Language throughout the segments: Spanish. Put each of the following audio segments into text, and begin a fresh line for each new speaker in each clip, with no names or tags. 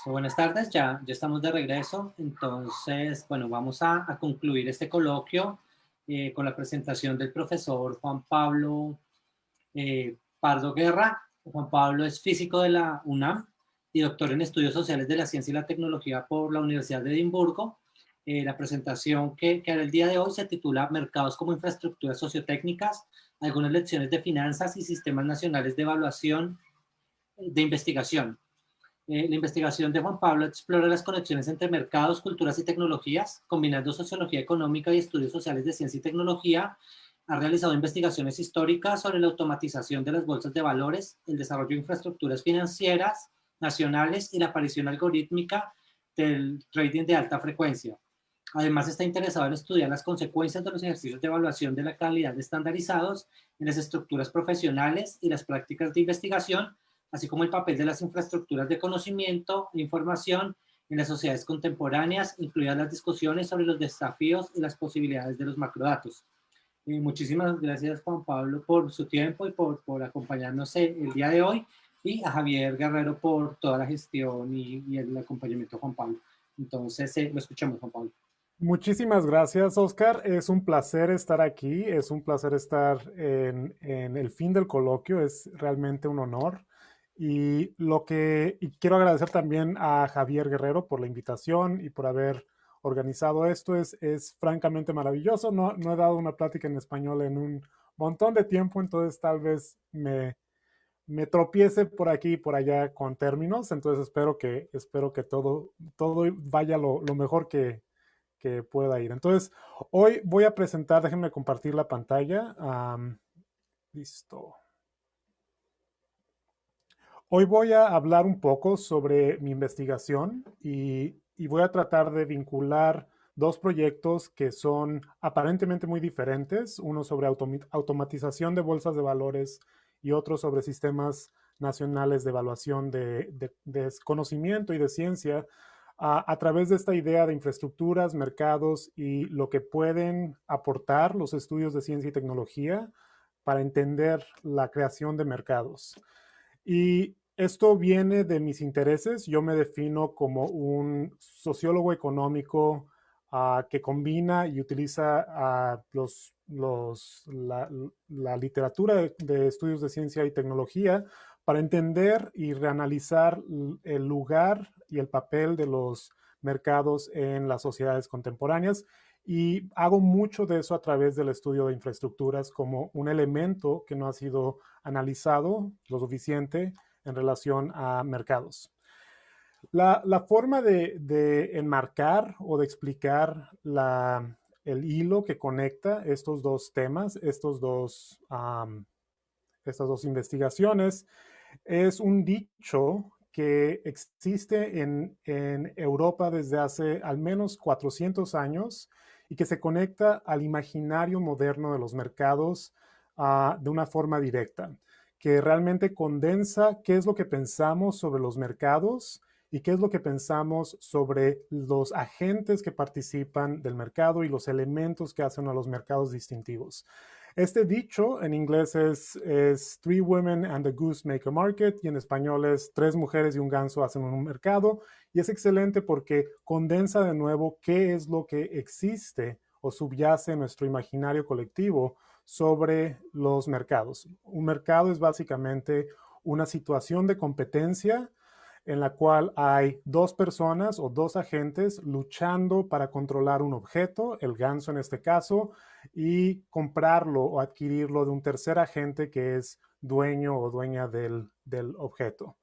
Buenas tardes, ya estamos de regreso. Entonces, bueno, vamos a concluir este coloquio con la presentación del profesor Juan Pablo Pardo Guerra. Juan Pablo es físico de la UNAM y doctor en estudios sociales de la ciencia y la tecnología por la Universidad de Edimburgo. La presentación que hará el día de hoy se titula Mercados como infraestructuras sociotécnicas, algunas lecciones de finanzas y sistemas nacionales de evaluación de investigación. La investigación de Juan Pablo explora las conexiones entre mercados, culturas y tecnologías, combinando sociología económica y estudios sociales de ciencia y tecnología. Ha realizado investigaciones históricas sobre la automatización de las bolsas de valores, el desarrollo de infraestructuras financieras nacionales y la aparición algorítmica del trading de alta frecuencia. Además, está interesado en estudiar las consecuencias de los ejercicios de evaluación de la calidad estandarizados en las estructuras profesionales y las prácticas de investigación, así como el papel de las infraestructuras de conocimiento e información en las sociedades contemporáneas, incluidas las discusiones sobre los desafíos y las posibilidades de los macrodatos. Muchísimas gracias, Juan Pablo, por su tiempo y por acompañarnos el día de hoy, y a Javier Guerrero por toda la gestión y el acompañamiento, Juan Pablo. Entonces, lo escuchamos, Juan Pablo.
Muchísimas gracias, Oscar. Es un placer estar aquí, es un placer estar en el fin del coloquio, es realmente un honor. Y quiero agradecer también a Javier Guerrero por la invitación y por haber organizado esto. Es francamente maravilloso. No he dado una plática en español en un montón de tiempo, entonces tal vez me tropiece por aquí y por allá con términos. Entonces espero que todo vaya lo mejor que pueda ir. Entonces, hoy voy a presentar, déjenme compartir la pantalla. Listo. Hoy voy a hablar un poco sobre mi investigación y voy a tratar de vincular dos proyectos que son aparentemente muy diferentes, uno sobre automatización de bolsas de valores y otro sobre sistemas nacionales de evaluación de conocimiento y de ciencia, a través de esta idea de infraestructuras, mercados y lo que pueden aportar los estudios de ciencia y tecnología para entender la creación de mercados. Y esto viene de mis intereses. Yo me defino como un sociólogo económico que combina y utiliza la literatura de estudios de ciencia y tecnología para entender y reanalizar el lugar y el papel de los mercados en las sociedades contemporáneas. Y hago mucho de eso a través del estudio de infraestructuras como un elemento que no ha sido analizado lo suficiente en relación a mercados. La forma de enmarcar o de explicar el hilo que conecta estos dos temas, estas dos investigaciones, es un dicho que existe en Europa desde hace al menos 400 años y que se conecta al imaginario moderno de los mercados de una forma directa, que realmente condensa qué es lo que pensamos sobre los mercados y qué es lo que pensamos sobre los agentes que participan del mercado y los elementos que hacen a los mercados distintivos. Este dicho en inglés es Three women and a goose make a market, y en español es Tres mujeres y un ganso hacen un mercado, y es excelente porque condensa de nuevo qué es lo que existe o subyace en nuestro imaginario colectivo sobre los mercados. Un mercado es básicamente una situación de competencia en la cual hay dos personas o dos agentes luchando para controlar un objeto, el ganso en este caso, y comprarlo o adquirirlo de un tercer agente que es dueño o dueña del objeto.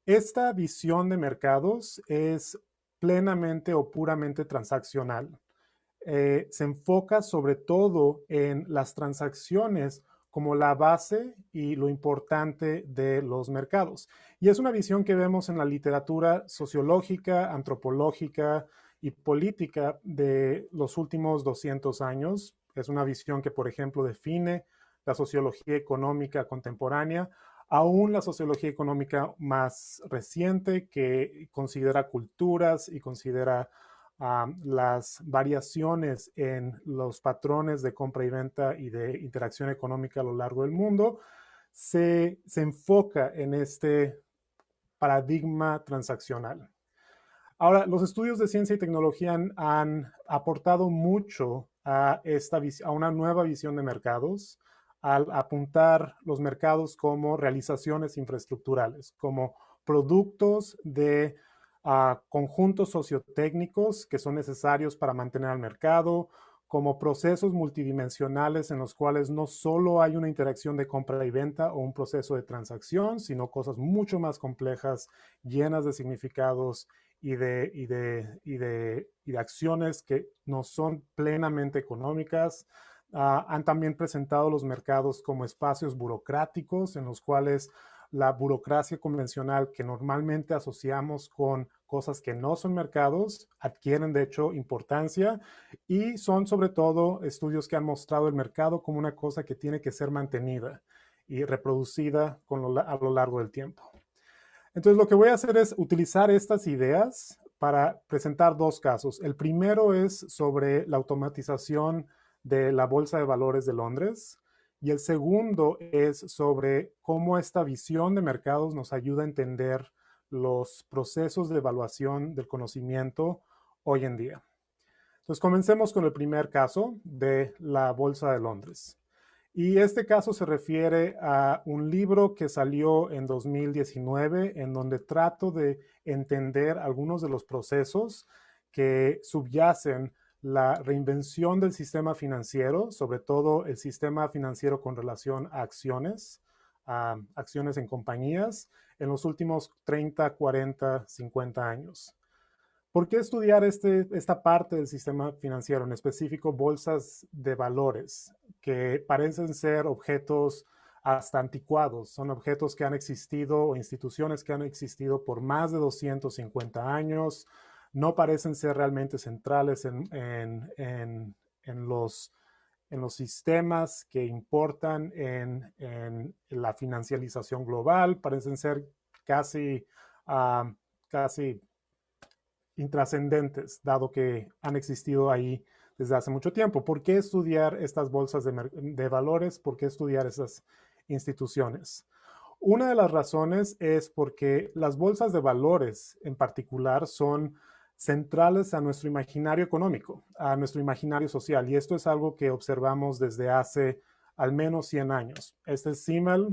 Esta visión de mercados es plenamente o puramente transaccional. Se enfoca sobre todo en las transacciones como la base y lo importante de los mercados. Y es una visión que vemos en la literatura sociológica, antropológica y política de los últimos 200 años. Es una visión que, por ejemplo, define la sociología económica contemporánea, aún la sociología económica más reciente, que considera culturas y considera las variaciones en los patrones de compra y venta y de interacción económica a lo largo del mundo, se enfoca en este paradigma transaccional. Ahora, los estudios de ciencia y tecnología han aportado mucho a una nueva visión de mercados, al apuntar los mercados como realizaciones infraestructurales, como productos de conjuntos sociotécnicos que son necesarios para mantener al mercado, como procesos multidimensionales en los cuales no solo hay una interacción de compra y venta o un proceso de transacción, sino cosas mucho más complejas, llenas de significados y de acciones que no son plenamente económicas. Han también presentado los mercados como espacios burocráticos en los cuales la burocracia convencional que normalmente asociamos con cosas que no son mercados adquieren de hecho importancia y son sobre todo estudios que han mostrado el mercado como una cosa que tiene que ser mantenida y reproducida a lo largo del tiempo. Entonces, lo que voy a hacer es utilizar estas ideas para presentar dos casos. El primero es sobre la automatización de la Bolsa de Valores de Londres y el segundo es sobre cómo esta visión de mercados nos ayuda a entender los procesos de evaluación del conocimiento hoy en día. Entonces, comencemos con el primer caso de la Bolsa de Londres. Y este caso se refiere a un libro que salió en 2019 en donde trato de entender algunos de los procesos que subyacen la reinvención del sistema financiero, sobre todo el sistema financiero con relación a acciones en compañías, en los últimos 30, 40, 50 años. ¿Por qué estudiar esta parte del sistema financiero, en específico bolsas de valores, que parecen ser objetos hasta anticuados? Son objetos que han existido o instituciones que han existido por más de 250 años, no parecen ser realmente centrales en los sistemas que importan en la financialización global, parecen ser casi, casi intrascendentes, dado que han existido ahí desde hace mucho tiempo. ¿Por qué estudiar estas bolsas de valores? ¿Por qué estudiar esas instituciones? Una de las razones es porque las bolsas de valores en particular son centrales a nuestro imaginario económico, a nuestro imaginario social, y esto es algo que observamos desde hace al menos 100 años. Este es Simmel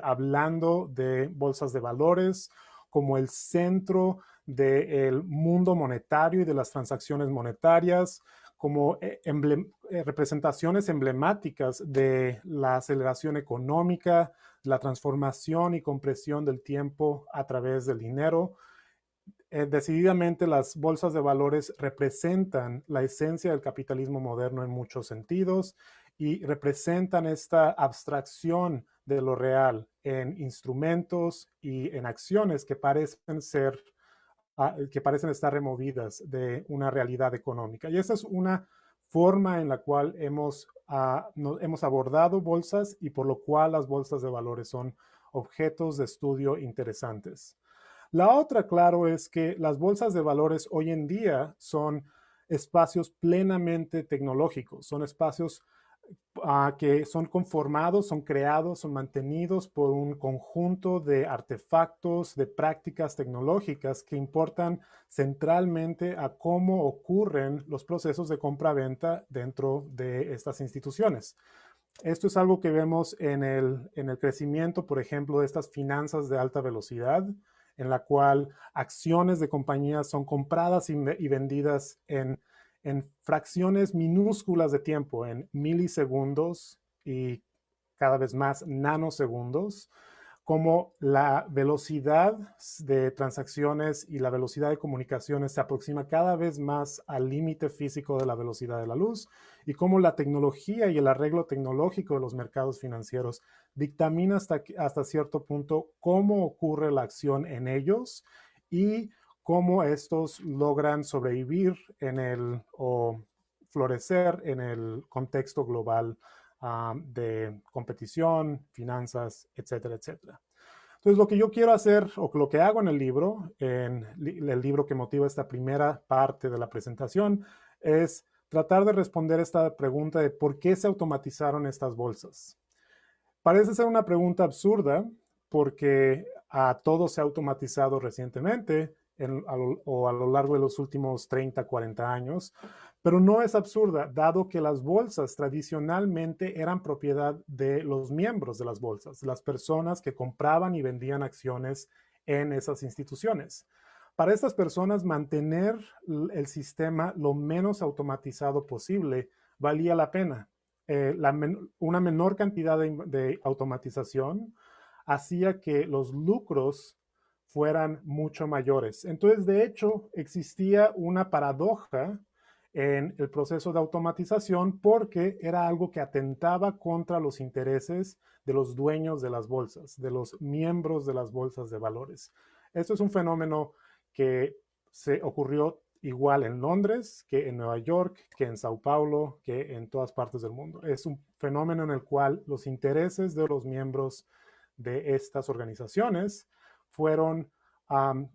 hablando de bolsas de valores como el centro del mundo monetario y de las transacciones monetarias, como representaciones emblemáticas de la aceleración económica, la transformación y compresión del tiempo a través del dinero. Decididamente las bolsas de valores representan la esencia del capitalismo moderno en muchos sentidos y representan esta abstracción de lo real en instrumentos y en acciones que parecen estar removidas de una realidad económica. Y esa es una forma en la cual hemos abordado bolsas y por lo cual las bolsas de valores son objetos de estudio interesantes. La otra, claro, es que las bolsas de valores hoy en día son espacios plenamente tecnológicos, son espacios que son conformados, son creados, son mantenidos por un conjunto de artefactos, de prácticas tecnológicas que importan centralmente a cómo ocurren los procesos de compra-venta dentro de estas instituciones. Esto es algo que vemos en el crecimiento, por ejemplo, de estas finanzas de alta velocidad, en la cual acciones de compañías son compradas y vendidas en fracciones minúsculas de tiempo, en milisegundos y cada vez más nanosegundos, como la velocidad de transacciones y la velocidad de comunicaciones se aproxima cada vez más al límite físico de la velocidad de la luz y cómo la tecnología y el arreglo tecnológico de los mercados financieros dictamina hasta cierto punto cómo ocurre la acción en ellos y cómo estos logran sobrevivir o florecer en el contexto global de competición, finanzas, etcétera, etcétera. Entonces, lo que yo quiero hacer, o lo que hago en el libro que motiva esta primera parte de la presentación, es tratar de responder esta pregunta de por qué se automatizaron estas bolsas. Parece ser una pregunta absurda porque todo se ha automatizado recientemente o a lo largo de los últimos 30, 40 años, pero no es absurda, dado que las bolsas tradicionalmente eran propiedad de los miembros de las bolsas, las personas que compraban y vendían acciones en esas instituciones. Para estas personas, mantener el sistema lo menos automatizado posible valía la pena. Una menor cantidad de automatización hacía que los lucros fueran mucho mayores. Entonces, de hecho, existía una paradoja en el proceso de automatización porque era algo que atentaba contra los intereses de los dueños de las bolsas, de los miembros de las bolsas de valores. Esto es un fenómeno que se ocurrió igual en Londres, que en Nueva York, que en Sao Paulo, que en todas partes del mundo. Es un fenómeno en el cual los intereses de los miembros de estas organizaciones fueron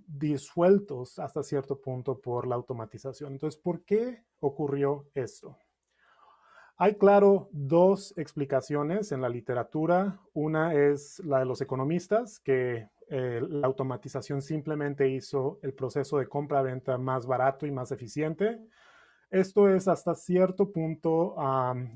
disueltos hasta cierto punto por la automatización. Entonces, ¿por qué ocurrió esto? Hay, claro, dos explicaciones en la literatura. Una es la de los economistas, que la automatización simplemente hizo el proceso de compra-venta más barato y más eficiente. Esto es hasta cierto punto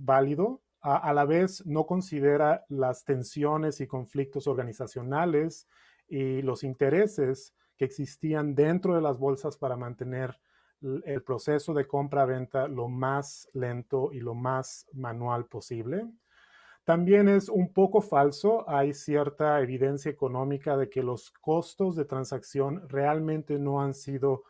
válido. A la vez no considera las tensiones y conflictos organizacionales y los intereses que existían dentro de las bolsas para mantener el proceso de compra-venta lo más lento y lo más manual posible. También es un poco falso, hay cierta evidencia económica de que los costos de transacción realmente no han sido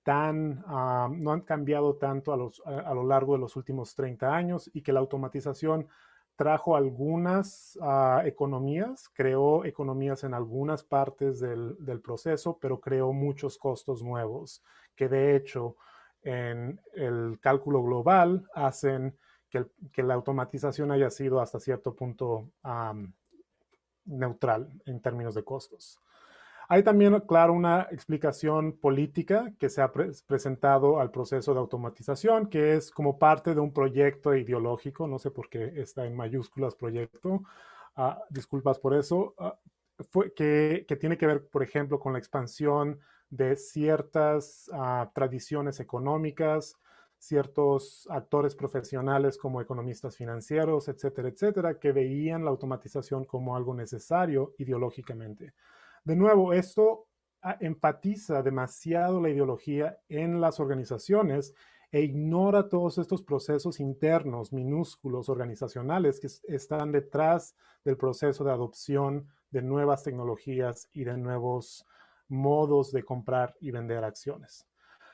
no han cambiado tanto a lo largo de los últimos 30 años y que la automatización trajo algunas economías, creó economías en algunas partes del proceso, pero creó muchos costos nuevos que de hecho en el cálculo global hacen que la automatización haya sido hasta cierto punto neutral en términos de costos. Hay también, claro, una explicación política que se ha presentado al proceso de automatización, que es como parte de un proyecto ideológico, no sé por qué está en mayúsculas proyecto, disculpas por eso, que tiene que ver, por ejemplo, con la expansión de ciertas tradiciones económicas, ciertos actores profesionales como economistas financieros, etcétera, etcétera, que veían la automatización como algo necesario ideológicamente. De nuevo, esto enfatiza demasiado la ideología en las organizaciones e ignora todos estos procesos internos, minúsculos, organizacionales que están detrás del proceso de adopción de nuevas tecnologías y de nuevos modos de comprar y vender acciones.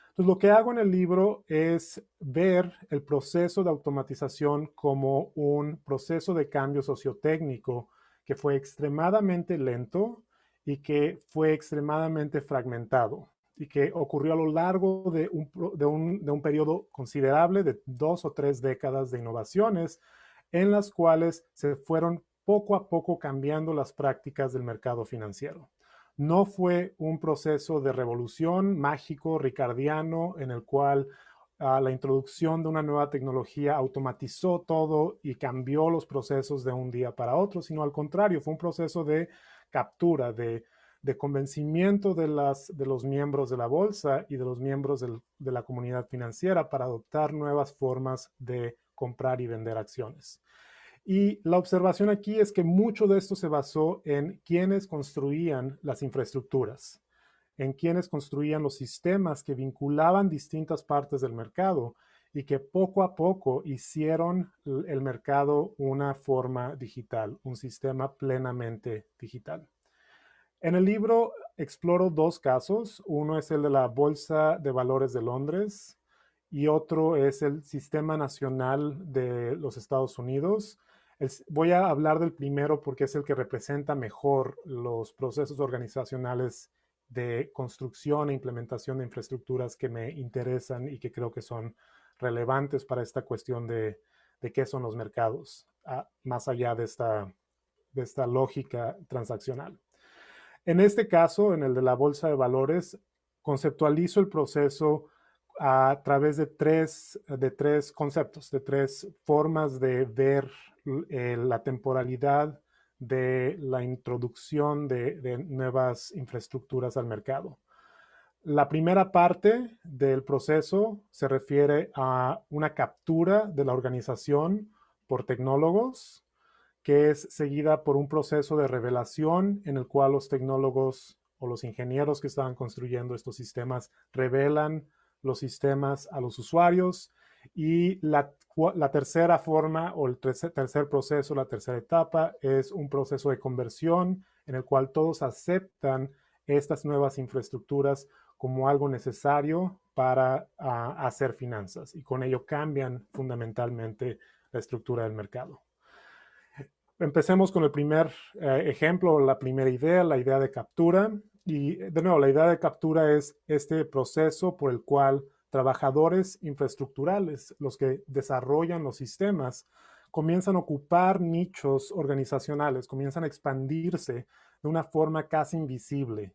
Entonces, lo que hago en el libro es ver el proceso de automatización como un proceso de cambio sociotécnico que fue extremadamente lento y que fue extremadamente fragmentado y que ocurrió a lo largo de un periodo considerable de 2 o 3 décadas de innovaciones en las cuales se fueron poco a poco cambiando las prácticas del mercado financiero. No fue un proceso de revolución mágico, ricardiano, en el cual la introducción de una nueva tecnología automatizó todo y cambió los procesos de un día para otro, sino al contrario, fue un proceso de captura, de convencimiento de los miembros de la bolsa y de los miembros de la comunidad financiera para adoptar nuevas formas de comprar y vender acciones. Y la observación aquí es que mucho de esto se basó en quienes construían las infraestructuras, en quienes construían los sistemas que vinculaban distintas partes del mercado y que poco a poco hicieron el mercado una forma digital, un sistema plenamente digital. En el libro exploro dos casos. Uno es el de la Bolsa de Valores de Londres y otro es el Sistema Nacional de los Estados Unidos. Voy a hablar del primero porque es el que representa mejor los procesos organizacionales de construcción e implementación de infraestructuras que me interesan y que creo que son relevantes para esta cuestión de qué son los mercados, más allá de esta lógica transaccional. En este caso, en el de la bolsa de valores, conceptualizo el proceso a través de tres conceptos, de tres formas de ver la temporalidad de la introducción de nuevas infraestructuras al mercado. La primera parte del proceso se refiere a una captura de la organización por tecnólogos, que es seguida por un proceso de revelación en el cual los tecnólogos o los ingenieros que estaban construyendo estos sistemas revelan los sistemas a los usuarios. Y la tercera forma o el tercer proceso, la tercera etapa, es un proceso de conversión en el cual todos aceptan estas nuevas infraestructuras como algo necesario para hacer finanzas, y con ello cambian fundamentalmente la estructura del mercado. Empecemos con el primer ejemplo, la primera idea, la idea de captura. Y de nuevo, la idea de captura es este proceso por el cual trabajadores infraestructurales, los que desarrollan los sistemas, comienzan a ocupar nichos organizacionales, comienzan a expandirse de una forma casi invisible.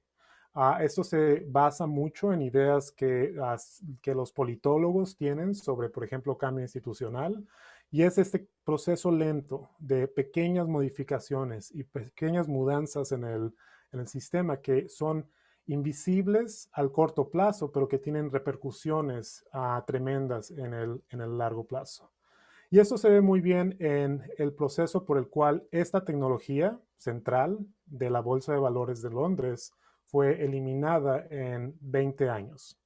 Esto se basa mucho en ideas que los politólogos tienen sobre, por ejemplo, cambio institucional, y es este proceso lento de pequeñas modificaciones y pequeñas mudanzas en el sistema que son invisibles al corto plazo, pero que tienen repercusiones tremendas en el largo plazo. Y esto se ve muy bien en el proceso por el cual esta tecnología central de la Bolsa de Valores de Londres fue eliminada en 20 años.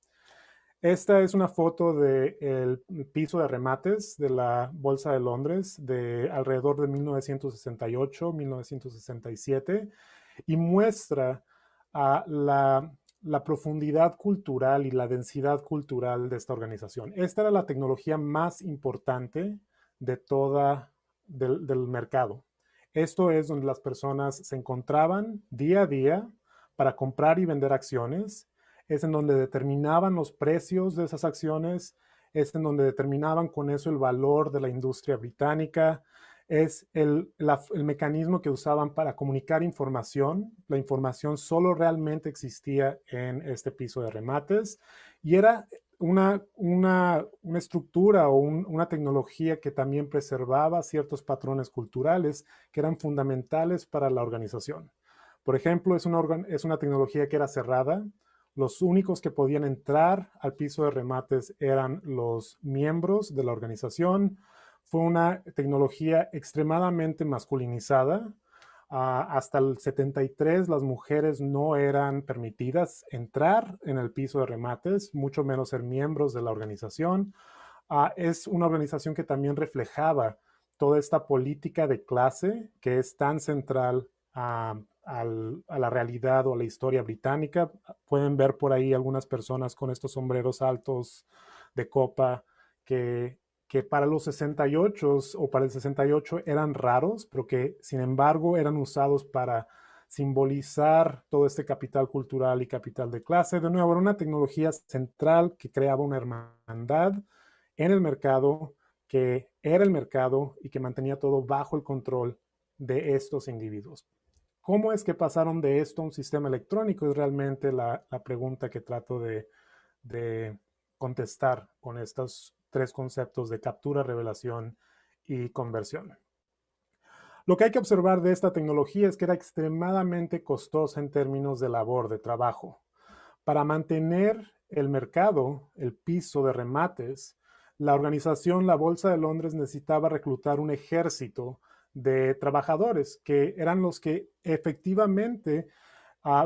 Esta es una foto del piso de remates de la Bolsa de Londres de alrededor de 1968-1967, y muestra la profundidad cultural y la densidad cultural de esta organización. Esta era la tecnología más importante de del mercado. Esto es donde las personas se encontraban día a día para comprar y vender acciones. Es en donde determinaban los precios de esas acciones, es en donde determinaban con eso el valor de la industria británica, es el mecanismo que usaban para comunicar información. La información solo realmente existía en este piso de remates, y era una estructura o una tecnología que también preservaba ciertos patrones culturales que eran fundamentales para la organización. Por ejemplo, es una tecnología que era cerrada. Los únicos que podían entrar al piso de remates eran los miembros de la organización. Fue una tecnología extremadamente masculinizada. Hasta el 73 las mujeres no eran permitidas entrar en el piso de remates, mucho menos ser miembros de la organización. Es una organización que también reflejaba toda esta política de clase que es tan central a la realidad o a la historia británica. Pueden ver por ahí algunas personas con estos sombreros altos de copa que para los 68 o para el 68 eran raros, pero que sin embargo eran usados para simbolizar todo este capital cultural y capital de clase. De nuevo, era una tecnología central que creaba una hermandad en el mercado, que era el mercado y que mantenía todo bajo el control de estos individuos. ¿Cómo es que pasaron de esto a un sistema electrónico? Es realmente la pregunta que trato de contestar con estos tres conceptos de captura, revelación y conversión. Lo que hay que observar de esta tecnología es que era extremadamente costosa en términos de labor, de trabajo. Para mantener el mercado, el piso de remates, la organización, la Bolsa de Londres, necesitaba reclutar un ejército de trabajadores que eran los que efectivamente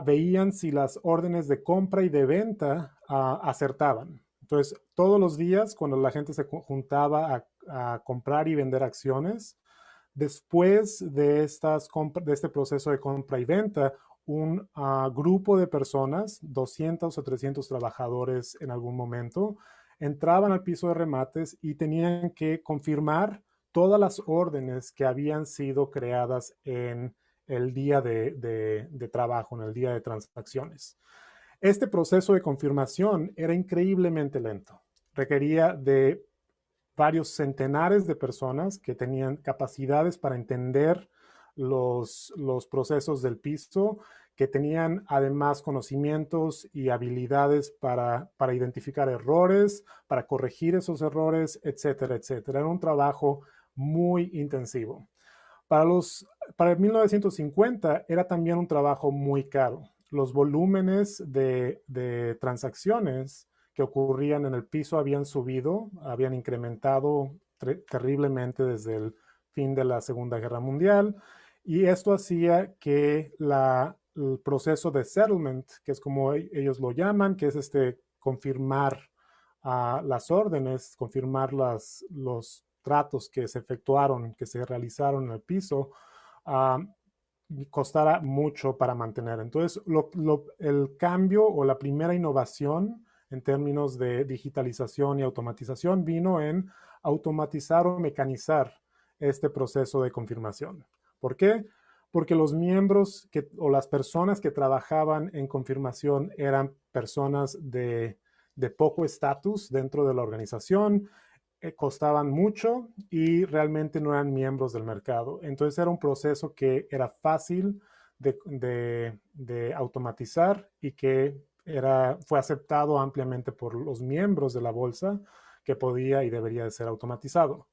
veían si las órdenes de compra y de venta acertaban. Entonces, todos los días, cuando la gente se juntaba a comprar y vender acciones, después de este proceso de compra y venta, un grupo de personas, 200 o 300 trabajadores en algún momento, entraban al piso de remates y tenían que confirmar todas las órdenes que habían sido creadas en el día de trabajo, en el día de transacciones. Este proceso de confirmación era increíblemente lento. Requería de varios centenares de personas que tenían capacidades para entender los procesos del piso, que tenían además conocimientos y habilidades para identificar errores, para corregir esos errores, etcétera, etcétera. Era un trabajo muy intensivo. Para 1950 era también un trabajo muy caro. los volúmenes de transacciones que ocurrían en el piso habían subido, habían incrementado terriblemente desde el fin de la Segunda Guerra Mundial, y esto hacía que el proceso de settlement, que es como ellos lo llaman, que es confirmar las órdenes, confirmar los tratos que se efectuaron, que se realizaron en el piso, uh, costara mucho para mantener. Entonces, el cambio o la primera innovación en términos de digitalización y automatización vino en automatizar o mecanizar este proceso de confirmación. ¿Por qué? Porque los miembros o las personas que trabajaban en confirmación eran personas de poco estatus dentro de la organización, costaban mucho y realmente no eran miembros del mercado. Entonces era un proceso que era fácil de automatizar y que fue aceptado ampliamente por los miembros de la bolsa, que podía y debería de ser automatizado.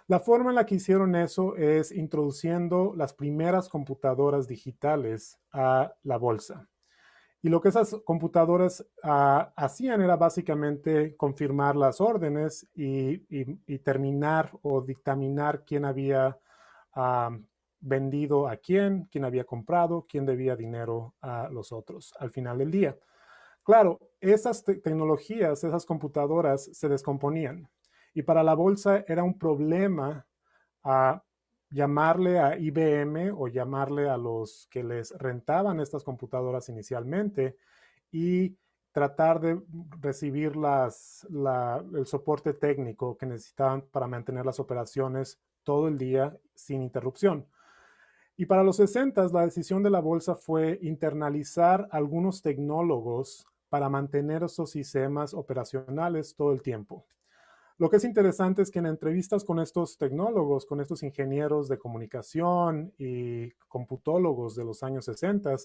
La forma en la que hicieron eso es introduciendo las primeras computadoras digitales a la bolsa. Y lo que esas computadoras hacían era básicamente confirmar las órdenes y terminar o dictaminar quién había vendido a quién había comprado, quién debía dinero a los otros al final del día. Claro, esas tecnologías, esas computadoras se descomponían y para la bolsa era un problema a llamarle a IBM o llamarle a los que les rentaban estas computadoras inicialmente y tratar de recibir el soporte técnico que necesitaban para mantener las operaciones todo el día sin interrupción. Y para los 60, la decisión de la bolsa fue internalizar algunos tecnólogos para mantener esos sistemas operacionales todo el tiempo. Lo que es interesante es que en entrevistas con estos tecnólogos, con estos ingenieros de comunicación y computólogos de los años 60,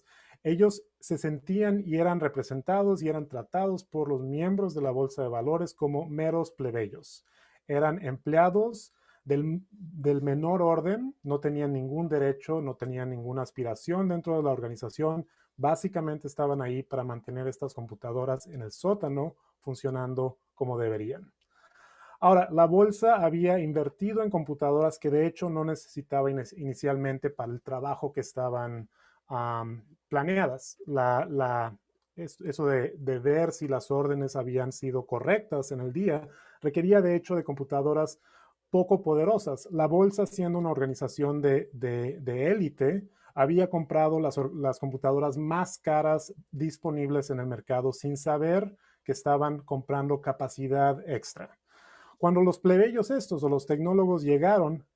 ellos se sentían y eran representados y eran tratados por los miembros de la Bolsa de Valores como meros plebeyos. Eran empleados del menor orden, no tenían ningún derecho, no tenían ninguna aspiración dentro de la organización. Básicamente estaban ahí para mantener estas computadoras en el sótano funcionando como deberían. Ahora, la bolsa había invertido en computadoras que de hecho no necesitaba inicialmente para el trabajo que estaban planeadas. Eso de ver si las órdenes habían sido correctas en el día requería de hecho de computadoras poco poderosas. La bolsa, siendo una organización de élite, había comprado las computadoras más caras disponibles en el mercado sin saber que estaban comprando capacidad extra. Cuando los plebeyos estos o los tecnólogos llegaron,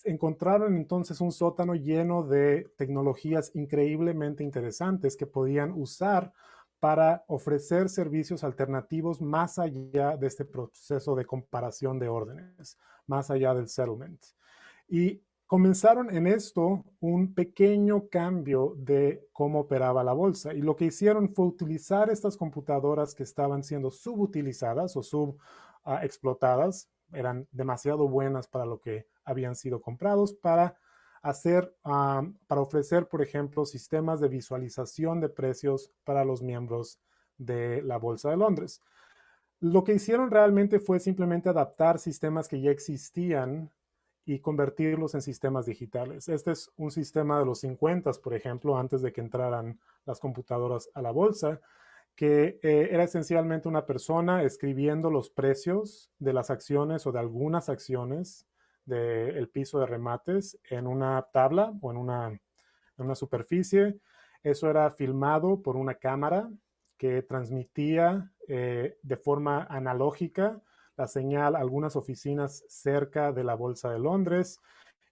encontraron entonces un sótano lleno de tecnologías increíblemente interesantes que podían usar para ofrecer servicios alternativos más allá de este proceso de comparación de órdenes, más allá del settlement. Y comenzaron en esto un pequeño cambio de cómo operaba la bolsa. Y lo que hicieron fue utilizar estas computadoras que estaban siendo subutilizadas o explotadas, eran demasiado buenas para lo que habían sido comprados, para ofrecer, por ejemplo, sistemas de visualización de precios para los miembros de la Bolsa de Londres. Lo que hicieron realmente fue simplemente adaptar sistemas que ya existían y convertirlos en sistemas digitales. Este es un sistema de los 50, por ejemplo, antes de que entraran las computadoras a la bolsa, que era esencialmente una persona escribiendo los precios de las acciones o de algunas acciones del piso de remates en una tabla o en una superficie. Eso era filmado por una cámara que transmitía de forma analógica la señal a algunas oficinas cerca de la Bolsa de Londres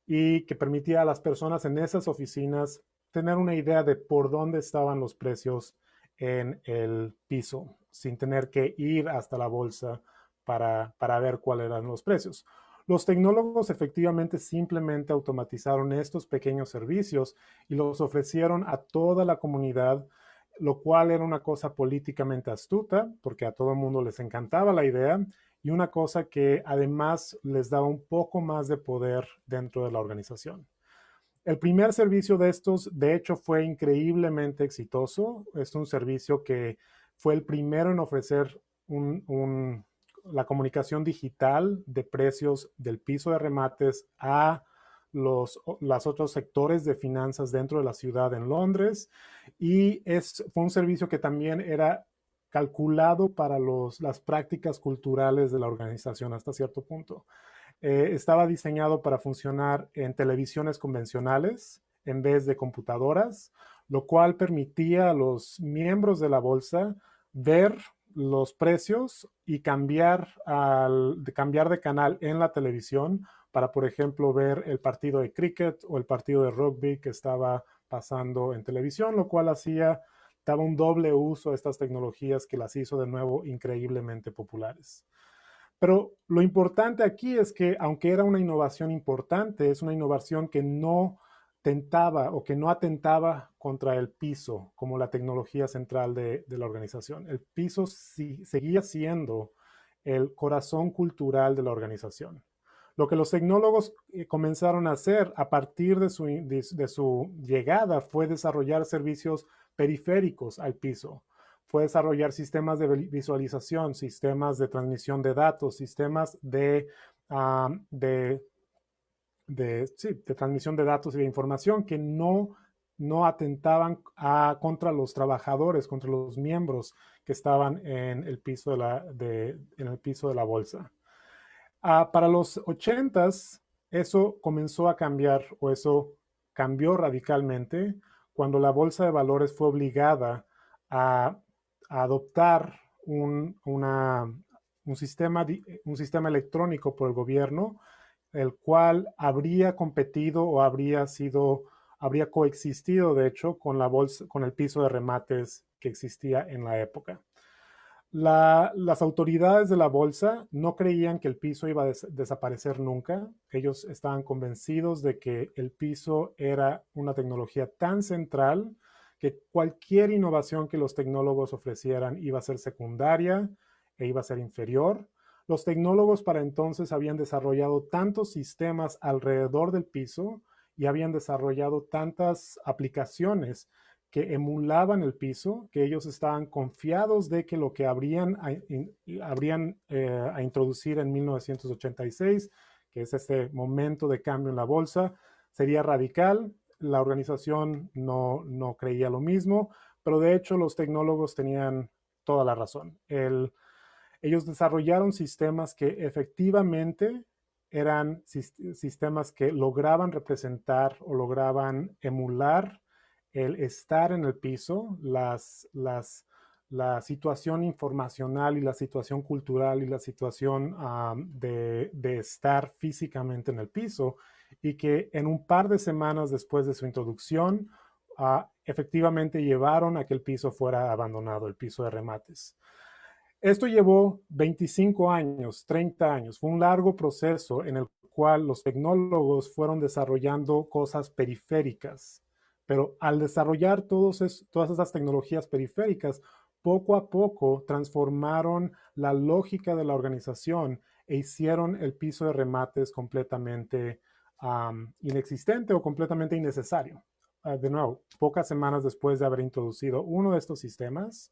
y que permitía a las personas en esas oficinas tener una idea de por dónde estaban los precios en el piso, sin tener que ir hasta la bolsa para ver cuáles eran los precios. Los tecnólogos efectivamente simplemente automatizaron estos pequeños servicios y los ofrecieron a toda la comunidad, lo cual era una cosa políticamente astuta, porque a todo el mundo les encantaba la idea, y una cosa que además les daba un poco más de poder dentro de la organización. El primer servicio de estos, de hecho, fue increíblemente exitoso. Es un servicio que fue el primero en ofrecer la comunicación digital de precios del piso de remates a los otros sectores de finanzas dentro de la ciudad en Londres. Y fue un servicio que también era calculado para las prácticas culturales de la organización hasta cierto punto. Estaba diseñado para funcionar en televisiones convencionales en vez de computadoras, lo cual permitía a los miembros de la bolsa ver los precios y cambiar de canal en la televisión para, por ejemplo, ver el partido de cricket o el partido de rugby que estaba pasando en televisión, lo cual daba un doble uso a estas tecnologías que las hizo de nuevo increíblemente populares. Pero lo importante aquí es que, aunque era una innovación importante, es una innovación que no tentaba o que no atentaba contra el piso como la tecnología central de la organización. El piso seguía siendo el corazón cultural de la organización. Lo que los tecnólogos comenzaron a hacer a partir de su llegada fue desarrollar servicios periféricos al piso. Fue desarrollar sistemas de visualización, sistemas de transmisión de datos, sistemas de transmisión de datos y de información que no atentaban contra los trabajadores, contra los miembros que estaban en el piso de la bolsa. Para los 80s, eso comenzó a cambiar, o eso cambió radicalmente cuando la bolsa de valores fue obligada a adoptar un sistema electrónico por el gobierno, el cual habría competido o habría coexistido, de hecho, con el piso de remates que existía en la época. Las autoridades de la bolsa no creían que el piso iba a desaparecer nunca. Ellos estaban convencidos de que el piso era una tecnología tan central que cualquier innovación que los tecnólogos ofrecieran iba a ser secundaria e iba a ser inferior. Los tecnólogos para entonces habían desarrollado tantos sistemas alrededor del piso y habían desarrollado tantas aplicaciones que emulaban el piso, que ellos estaban confiados de que lo que habrían a introducir en 1986, que es este momento de cambio en la bolsa, sería radical. La organización no creía lo mismo, pero de hecho los tecnólogos tenían toda la razón. Ellos desarrollaron sistemas que efectivamente eran sistemas que lograban representar o lograban emular el estar en el piso, la situación informacional y la situación cultural y la situación de estar físicamente en el piso, y que en un par de semanas después de su introducción, efectivamente llevaron a que el piso fuera abandonado, el piso de remates. Esto llevó 25 años, 30 años. Fue un largo proceso en el cual los tecnólogos fueron desarrollando cosas periféricas. Pero al desarrollar todas esas tecnologías periféricas, poco a poco transformaron la lógica de la organización e hicieron el piso de remates completamente inexistente o completamente innecesario. De nuevo, pocas semanas después de haber introducido uno de estos sistemas,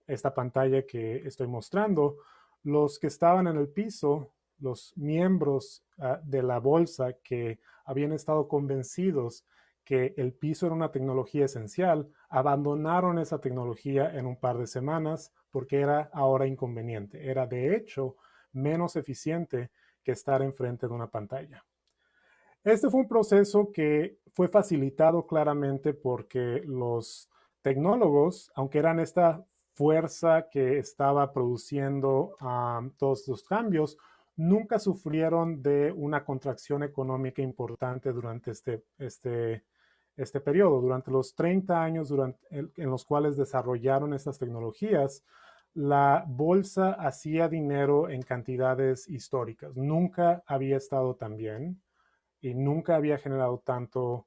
esta pantalla que estoy mostrando, los que estaban en el piso, los miembros de la bolsa que habían estado convencidos que el piso era una tecnología esencial, abandonaron esa tecnología en un par de semanas porque era ahora inconveniente. Era de hecho menos eficiente que estar enfrente de una pantalla. Este fue un proceso que fue facilitado claramente porque los tecnólogos, aunque eran esta fuerza que estaba produciendo todos los cambios, nunca sufrieron de una contracción económica importante durante este periodo. Durante los 30 años en los cuales desarrollaron estas tecnologías, la bolsa hacía dinero en cantidades históricas. Nunca había estado tan bien y nunca había generado tanto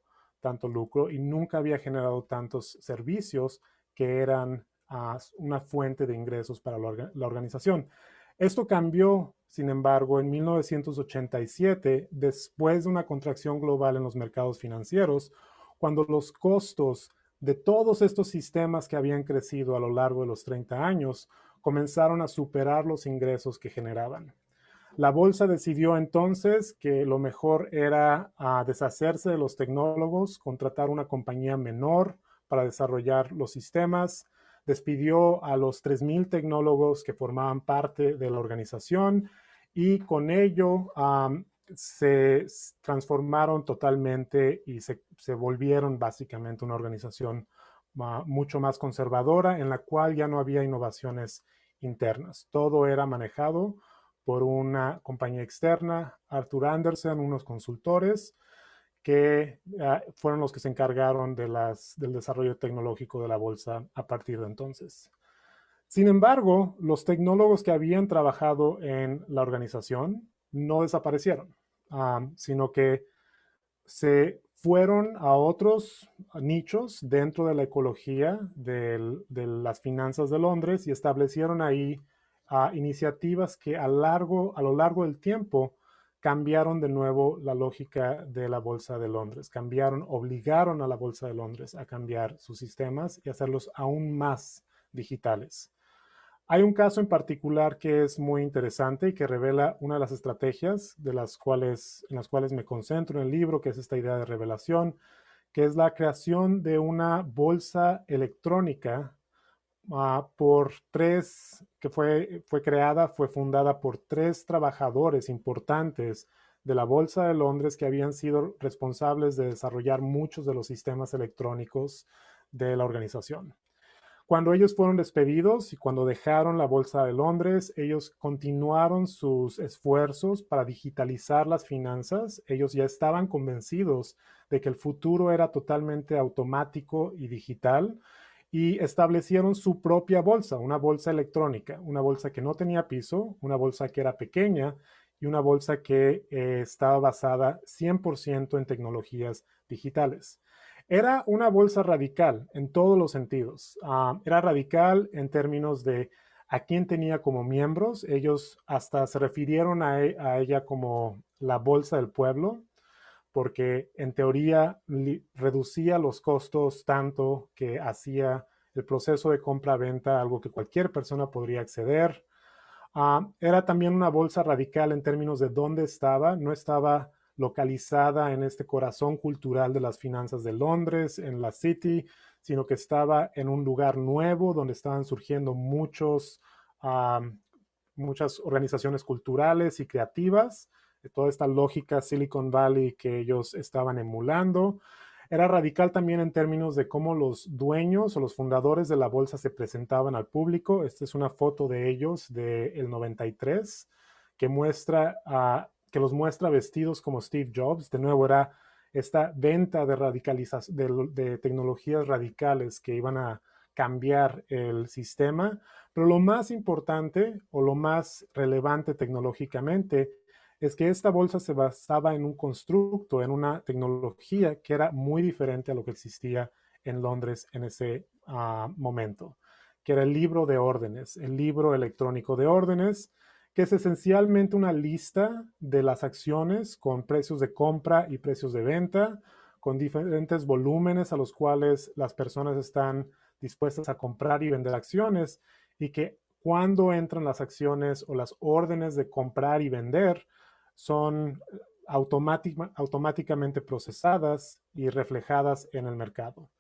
lucro y nunca había generado tantos servicios que eran una fuente de ingresos para la organización. Esto cambió, sin embargo, en 1987, después de una contracción global en los mercados financieros, cuando los costos de todos estos sistemas que habían crecido a lo largo de los 30 años comenzaron a superar los ingresos que generaban. La bolsa decidió entonces que lo mejor era deshacerse de los tecnólogos, contratar una compañía menor para desarrollar los sistemas, despidió a los 3,000 tecnólogos que formaban parte de la organización y con ello se transformaron totalmente y se volvieron básicamente una organización mucho más conservadora en la cual ya no había innovaciones internas. Todo era manejado por una compañía externa, Arthur Andersen, unos consultores que fueron los que se encargaron del desarrollo tecnológico de la bolsa a partir de entonces. Sin embargo, los tecnólogos que habían trabajado en la organización no desaparecieron, sino que se fueron a otros nichos dentro de la ecología de las finanzas de Londres y establecieron ahí iniciativas que a lo largo del tiempo cambiaron de nuevo la lógica de la Bolsa de Londres, obligaron a la Bolsa de Londres a cambiar sus sistemas y hacerlos aún más digitales. Hay un caso en particular que es muy interesante y que revela una de las estrategias en las cuales me concentro en el libro, que es esta idea de revelación, que es la creación de una bolsa electrónica fue fundada por tres trabajadores importantes de la Bolsa de Londres que habían sido responsables de desarrollar muchos de los sistemas electrónicos de la organización. Cuando ellos fueron despedidos y cuando dejaron la Bolsa de Londres, ellos continuaron sus esfuerzos para digitalizar las finanzas. Ellos ya estaban convencidos de que el futuro era totalmente automático y digital y establecieron su propia bolsa, una bolsa electrónica, una bolsa que no tenía piso, una bolsa que era pequeña y una bolsa que estaba basada 100% en tecnologías digitales. Era una bolsa radical en todos los sentidos. Era radical en términos de a quién tenía como miembros. Ellos hasta se refirieron a ella como la bolsa del pueblo, porque en teoría reducía los costos tanto que hacía el proceso de compra-venta algo que cualquier persona podría acceder. Era también una bolsa radical en términos de dónde estaba. No estaba localizada en este corazón cultural de las finanzas de Londres, en la City, sino que estaba en un lugar nuevo donde estaban surgiendo muchas organizaciones culturales y creativas, de toda esta lógica Silicon Valley que ellos estaban emulando. Era radical también en términos de cómo los dueños o los fundadores de la bolsa se presentaban al público. Esta es una foto de ellos del 93 que que los muestra vestidos como Steve Jobs. De nuevo, era esta venta de tecnologías radicales que iban a cambiar el sistema. Pero lo más importante o lo más relevante tecnológicamente es que esta bolsa se basaba en un constructo, en una tecnología que era muy diferente a lo que existía en Londres en ese momento, que era el libro de órdenes, el libro electrónico de órdenes, que es esencialmente una lista de las acciones con precios de compra y precios de venta, con diferentes volúmenes a los cuales las personas están dispuestas a comprar y vender acciones y que cuando entran las acciones o las órdenes de comprar y vender son automáticamente procesadas y reflejadas en el mercado.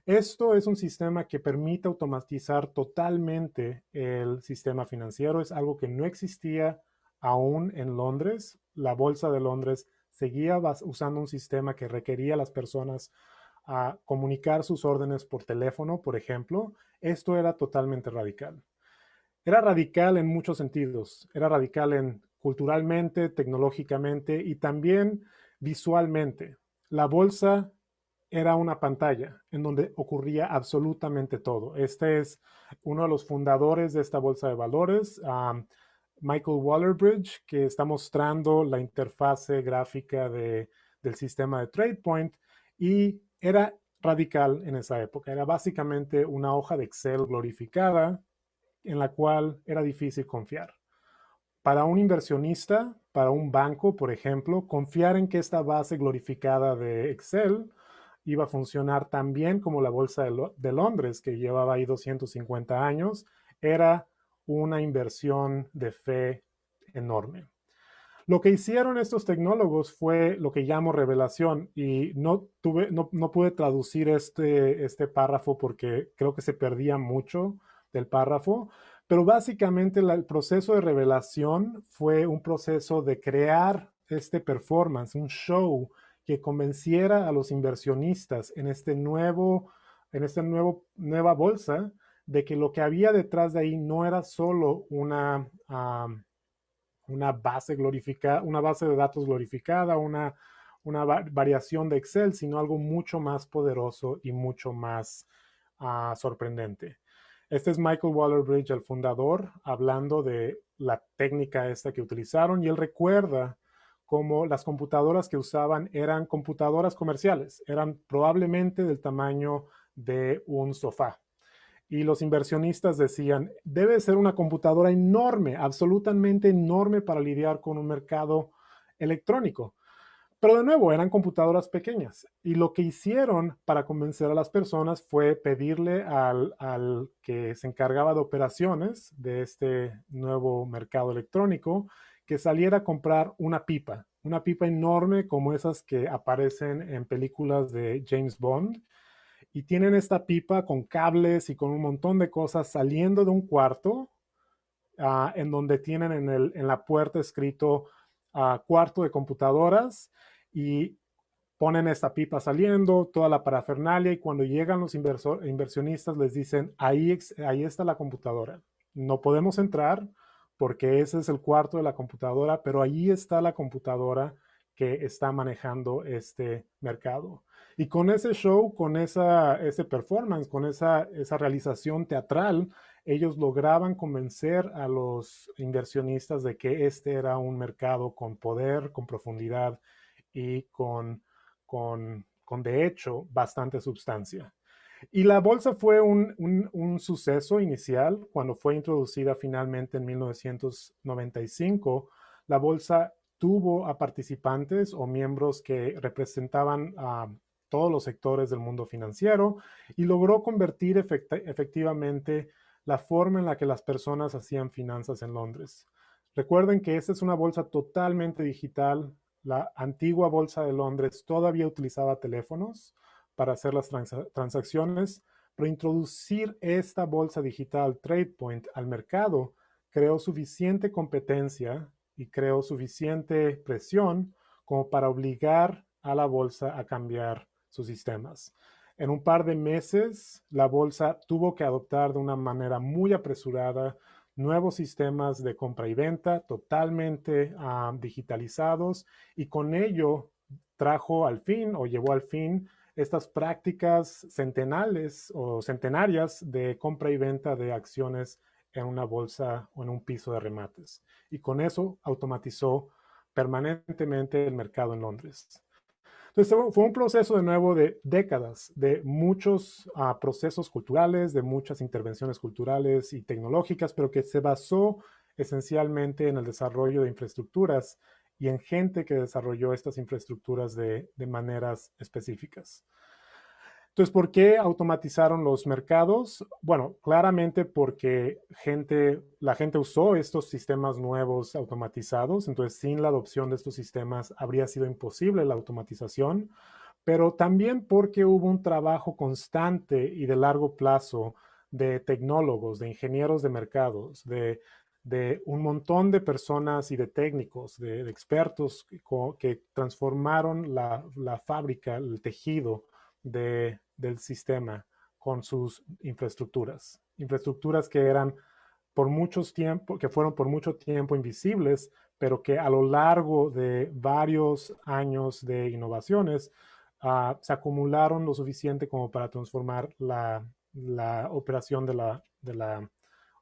Esto es un sistema que permite automatizar totalmente el sistema financiero. Es algo que no existía aún en Londres. La Bolsa de Londres seguía usando un sistema que requería a las personas a comunicar sus órdenes por teléfono, por ejemplo. Esto era totalmente radical. Era radical en muchos sentidos. Era radical en culturalmente, tecnológicamente y también visualmente. La bolsa era una pantalla en donde ocurría absolutamente todo. Este es uno de los fundadores de esta bolsa de valores, Michael Waller-Bridge, que está mostrando la interfase gráfica del sistema de TradePoint y era radical en esa época. Era básicamente una hoja de Excel glorificada en la cual era difícil confiar. para un inversionista, para un banco, por ejemplo, confiar en que esta base glorificada de Excel iba a funcionar tan bien como la Bolsa de Londres, que llevaba ahí 250 años, era una inversión de fe enorme. Lo que hicieron estos tecnólogos fue lo que llamo revelación y no pude traducir este párrafo porque creo que se perdía mucho del párrafo, pero básicamente el proceso de revelación fue un proceso de crear este performance, un show que convenciera a los inversionistas en esta nueva bolsa de que lo que había detrás de ahí no era solo una base glorificada, una base de datos glorificada, una variación de Excel, sino algo mucho más poderoso y mucho más sorprendente. Este es Michael Waller-Bridge, el fundador, hablando de la técnica esta que utilizaron y él recuerda cómo las computadoras que usaban eran computadoras comerciales, eran probablemente del tamaño de un sofá y los inversionistas decían, debe ser una computadora enorme, absolutamente enorme para lidiar con un mercado electrónico. Pero de nuevo, eran computadoras pequeñas. Y lo que hicieron para convencer a las personas fue pedirle al que se encargaba de operaciones de este nuevo mercado electrónico que saliera a comprar una pipa enorme como esas que aparecen en películas de James Bond y tienen esta pipa con cables y con un montón de cosas saliendo de un cuarto en donde tienen en la puerta escrito cuarto de computadoras y ponen esta pipa saliendo, toda la parafernalia y cuando llegan los inversionistas les dicen, ahí está la computadora. No podemos entrar porque ese es el cuarto de la computadora, pero ahí está la computadora que está manejando este mercado. Y con ese show, con ese performance, con esa realización teatral, ellos lograban convencer a los inversionistas de que este era un mercado con poder, con profundidad y con de hecho, bastante sustancia. Y la bolsa fue un suceso inicial cuando fue introducida finalmente en 1995. La bolsa tuvo a participantes o miembros que representaban a todos los sectores del mundo financiero y logró convertir efectivamente la forma en la que las personas hacían finanzas en Londres. Recuerden que esta es una bolsa totalmente digital. La antigua bolsa de Londres todavía utilizaba teléfonos para hacer las transacciones, pero introducir esta bolsa digital TradePoint al mercado creó suficiente competencia y creó suficiente presión como para obligar a la bolsa a cambiar sus sistemas. En un par de meses, la bolsa tuvo que adoptar de una manera muy apresurada nuevos sistemas de compra y venta totalmente digitalizados y con ello trajo al fin o llevó al fin estas prácticas centenales o centenarias de compra y venta de acciones en una bolsa o en un piso de remates. Y con eso automatizó permanentemente el mercado en Londres. Entonces fue un proceso de nuevo de décadas, de muchos procesos culturales, de muchas intervenciones culturales y tecnológicas, pero que se basó esencialmente en el desarrollo de infraestructuras y en gente que desarrolló estas infraestructuras de maneras específicas. Entonces, ¿por qué automatizaron los mercados? Bueno, claramente porque la gente usó estos sistemas nuevos automatizados, entonces sin la adopción de estos sistemas habría sido imposible la automatización, pero también porque hubo un trabajo constante y de largo plazo de tecnólogos, de ingenieros de mercados, de un montón de personas y de técnicos, de expertos que transformaron la fábrica, el tejido del sistema con sus infraestructuras. Infraestructuras que eran que fueron por mucho tiempo invisibles, pero que a lo largo de varios años de innovaciones se acumularon lo suficiente como para transformar la operación de la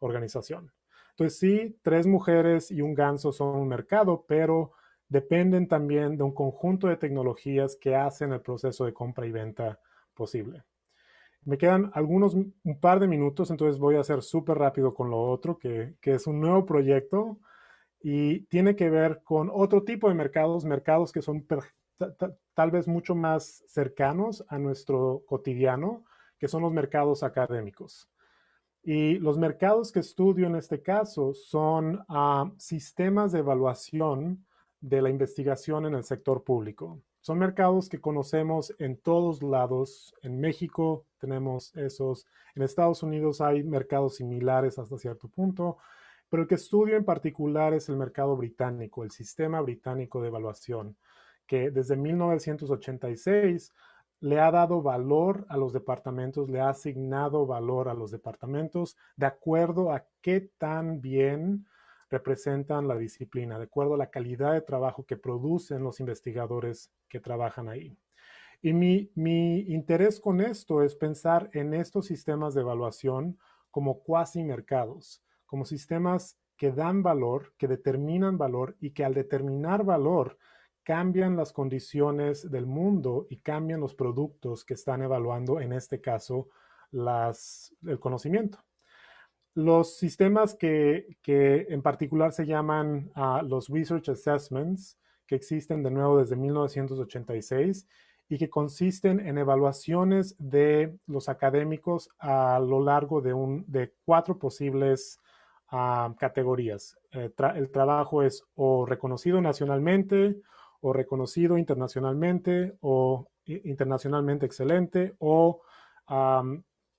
organización. Entonces sí, 3 mujeres y un ganso son un mercado, pero dependen también de un conjunto de tecnologías que hacen el proceso de compra y venta posible. Me quedan un par de minutos, entonces voy a hacer súper rápido con lo otro, que es un nuevo proyecto y tiene que ver con otro tipo de mercados, mercados que son tal vez mucho más cercanos a nuestro cotidiano, que son los mercados académicos. Y los mercados que estudio en este caso son sistemas de evaluación de la investigación en el sector público. Son mercados que conocemos en todos lados. En México tenemos esos. En Estados Unidos hay mercados similares hasta cierto punto. Pero el que estudio en particular es el mercado británico, el sistema británico de evaluación, que desde 1986 le ha dado valor a los departamentos, le ha asignado valor a los departamentos de acuerdo a qué tan bien representan la disciplina, de acuerdo a la calidad de trabajo que producen los investigadores que trabajan ahí. Y mi interés con esto es pensar en estos sistemas de evaluación como cuasi mercados, como sistemas que dan valor, que determinan valor y que al determinar valor cambian las condiciones del mundo y cambian los productos que están evaluando, en este caso, el conocimiento. Los sistemas que en particular se llaman los Research Assessments, que existen de nuevo desde 1986 y que consisten en evaluaciones de los académicos a lo largo de 4 posibles categorías. El trabajo es o reconocido nacionalmente, o reconocido internacionalmente, o internacionalmente excelente, o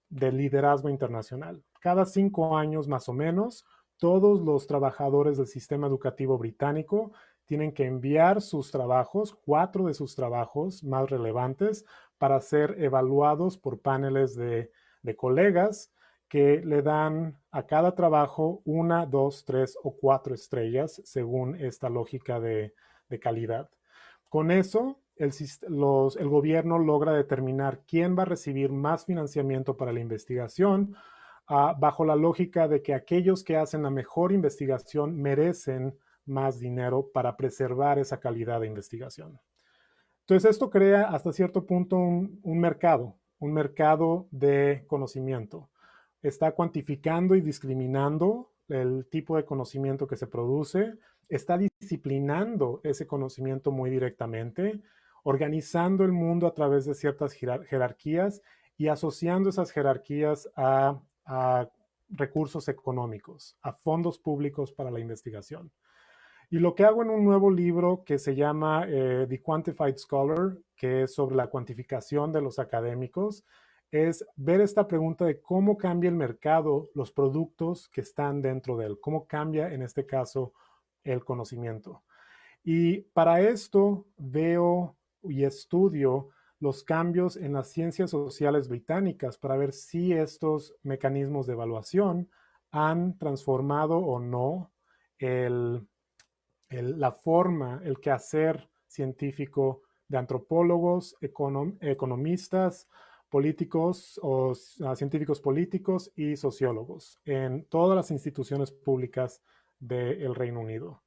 de liderazgo internacional. Cada 5 años más o menos, todos los trabajadores del sistema educativo británico tienen que enviar sus trabajos, 4 de sus trabajos más relevantes, para ser evaluados por paneles de colegas que le dan a cada trabajo 1, 2, 3 o 4 estrellas según esta lógica de calidad. Con eso, el gobierno logra determinar quién va a recibir más financiamiento para la investigación, bajo la lógica de que aquellos que hacen la mejor investigación merecen más dinero para preservar esa calidad de investigación. Entonces, esto crea hasta cierto punto un mercado de conocimiento. Está cuantificando y discriminando el tipo de conocimiento que se produce, está disciplinando ese conocimiento muy directamente, organizando el mundo a través de ciertas jerarquías y asociando esas jerarquías a recursos económicos, a fondos públicos para la investigación. Y lo que hago en un nuevo libro que se llama The Quantified Scholar, que es sobre la cuantificación de los académicos, es ver esta pregunta de cómo cambia el mercado, los productos que están dentro de él, cómo cambia en este caso el conocimiento. Y para esto veo y estudio los cambios en las ciencias sociales británicas para ver si estos mecanismos de evaluación han transformado o no la forma, el quehacer científico de antropólogos, economistas, políticos o científicos políticos y sociólogos en todas las instituciones públicas del Reino Unido.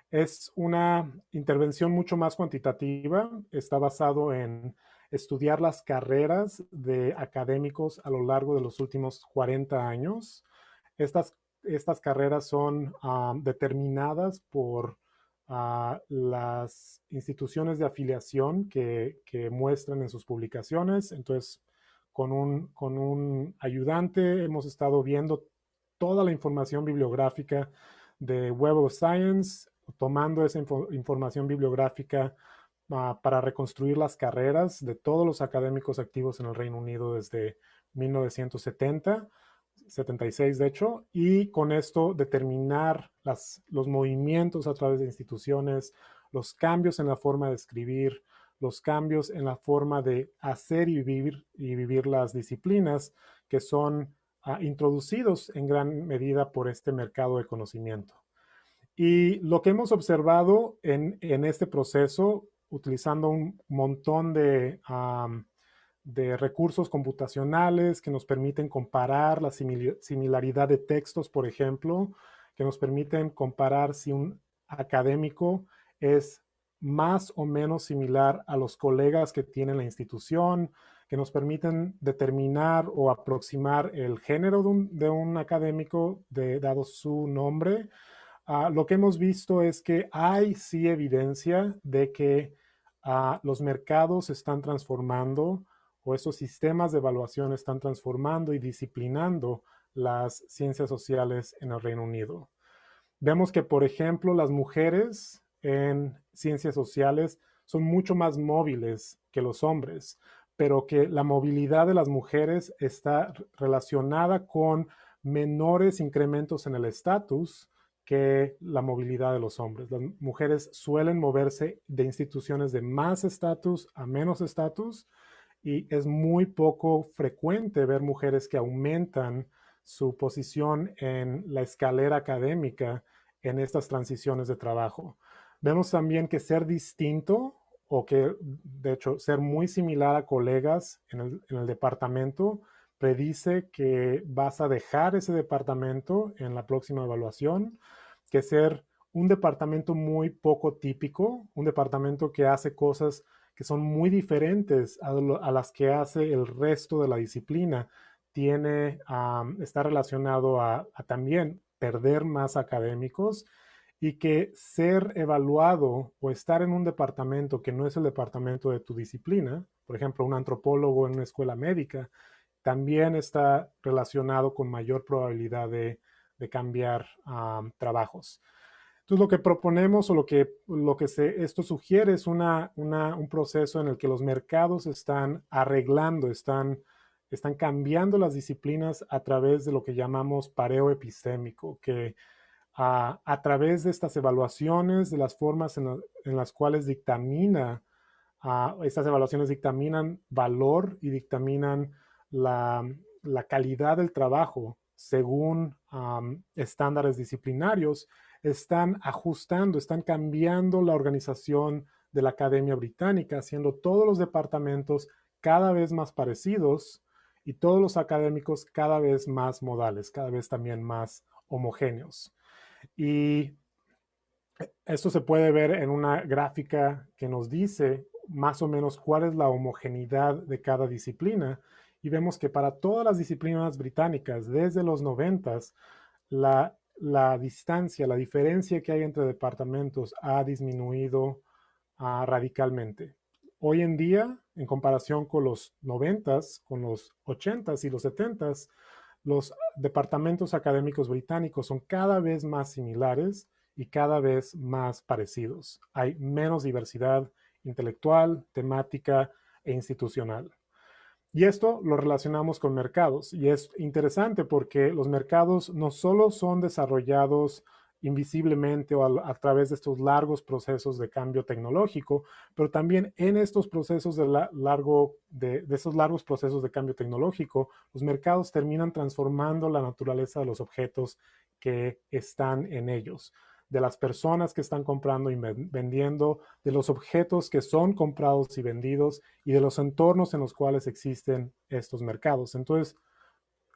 Es una intervención mucho más cuantitativa, está basado en estudiar las carreras de académicos a lo largo de los últimos 40 años. Estas carreras son determinadas por las instituciones de afiliación que muestran en sus publicaciones. Entonces, con un ayudante hemos estado viendo toda la información bibliográfica de Web of Science, tomando esa información bibliográfica para reconstruir las carreras de todos los académicos activos en el Reino Unido desde 1970, 76 de hecho, y con esto determinar los movimientos a través de instituciones, los cambios en la forma de escribir, los cambios en la forma de hacer y vivir las disciplinas que son introducidos en gran medida por este mercado de conocimiento. Y lo que hemos observado en este proceso, utilizando un montón de recursos computacionales que nos permiten comparar la similaridad de textos, por ejemplo, que nos permiten comparar si un académico es más o menos similar a los colegas que tiene la institución, que nos permiten determinar o aproximar el género de un académico dado su nombre. lo que hemos visto es que hay sí evidencia de que los mercados se están transformando o esos sistemas de evaluación están transformando y disciplinando las ciencias sociales en el Reino Unido. Vemos que, por ejemplo, las mujeres en ciencias sociales son mucho más móviles que los hombres, pero que la movilidad de las mujeres está relacionada con menores incrementos en el estatus que la movilidad de los hombres. Las mujeres suelen moverse de instituciones de más estatus a menos estatus y es muy poco frecuente ver mujeres que aumentan su posición en la escalera académica en estas transiciones de trabajo. Vemos también que ser distinto o que de hecho ser muy similar a colegas en el departamento predice que vas a dejar ese departamento en la próxima evaluación, que ser un departamento muy poco típico, un departamento que hace cosas que son muy diferentes a las que hace el resto de la disciplina, está relacionado a también perder más académicos y que ser evaluado o estar en un departamento que no es el departamento de tu disciplina, por ejemplo, un antropólogo en una escuela médica, también está relacionado con mayor probabilidad de cambiar trabajos. Entonces, lo que proponemos o esto sugiere es un proceso en el que los mercados están arreglando, están cambiando las disciplinas a través de lo que llamamos pareo epistémico, que a través de estas evaluaciones, de las formas en las cuales estas evaluaciones dictaminan valor y dictaminan la calidad del trabajo según estándares disciplinarios, están ajustando, están cambiando la organización de la Academia Británica, haciendo todos los departamentos cada vez más parecidos y todos los académicos cada vez más modales, cada vez también más homogéneos. Y esto se puede ver en una gráfica que nos dice más o menos cuál es la homogeneidad de cada disciplina. Y vemos que para todas las disciplinas británicas, desde los 90s, la distancia, la diferencia que hay entre departamentos ha disminuido radicalmente. Hoy en día, en comparación con los 90s, con los 80s y los 70s, los departamentos académicos británicos son cada vez más similares y cada vez más parecidos. Hay menos diversidad intelectual, temática e institucional. Y esto lo relacionamos con mercados. Y es interesante porque los mercados no solo son desarrollados invisiblemente o a través de estos largos procesos de cambio tecnológico, pero también en estos procesos de esos largos procesos de cambio tecnológico, los mercados terminan transformando la naturaleza de los objetos que están en ellos, de las personas que están comprando y vendiendo, de los objetos que son comprados y vendidos y de los entornos en los cuales existen estos mercados. Entonces,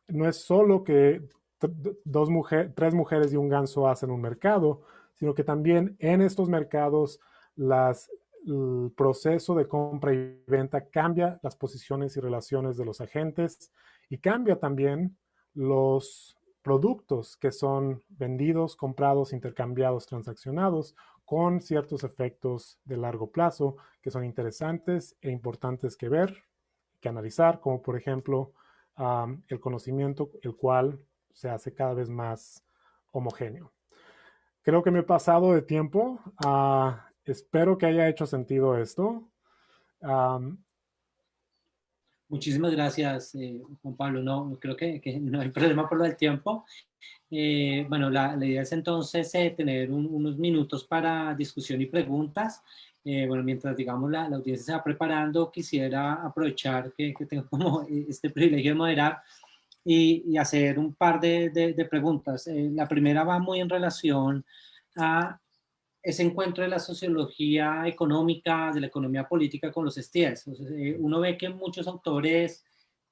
no es solo que tres mujeres y un ganso hacen un mercado, sino que también en estos mercados el proceso de compra y venta cambia las posiciones y relaciones de los agentes y cambia también los productos que son vendidos, comprados, intercambiados, transaccionados con ciertos efectos de largo plazo que son interesantes e importantes que ver, que analizar, como por ejemplo el conocimiento, el cual se hace cada vez más homogéneo. Creo que me he pasado de tiempo. Espero que haya hecho sentido esto.
Muchísimas gracias, Juan Pablo. No, creo que no hay problema por lo del tiempo. Bueno, la idea es entonces tener unos minutos para discusión y preguntas. Bueno, mientras, digamos, la audiencia se va preparando, quisiera aprovechar que tengo como este privilegio de moderar y hacer un par de preguntas. La primera va muy en relación a ese encuentro de la sociología económica, de la economía política con los STIs. Entonces, uno ve que muchos autores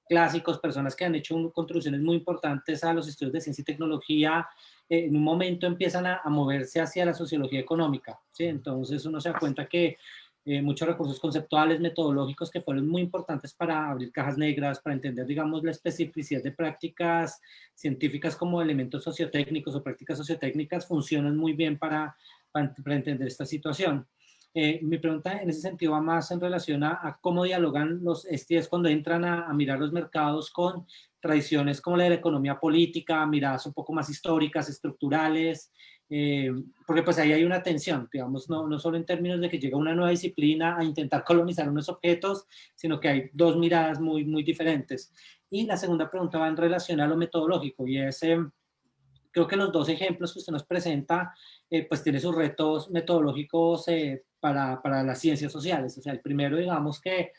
clásicos, personas que han hecho contribuciones muy importantes a los estudios de ciencia y tecnología, en un momento empiezan a moverse hacia la sociología económica, ¿sí? Entonces uno se da cuenta que muchos recursos conceptuales, metodológicos que fueron muy importantes para abrir cajas negras, para entender, digamos, la especificidad de prácticas científicas como elementos sociotécnicos o prácticas sociotécnicas, funcionan muy bien para entender esta situación. Mi pregunta en ese sentido va más en relación a cómo dialogan los STS cuando entran a mirar los mercados con tradiciones como la de la economía política, miradas un poco más históricas, estructurales, porque pues ahí hay una tensión, digamos, no solo en términos de que llega una nueva disciplina a intentar colonizar unos objetos, sino que hay dos miradas muy diferentes. Y la segunda pregunta va en relación a lo metodológico, y es, creo que los dos ejemplos que usted nos presenta, pues tiene sus retos metodológicos para las ciencias sociales. O sea, el primero, digamos que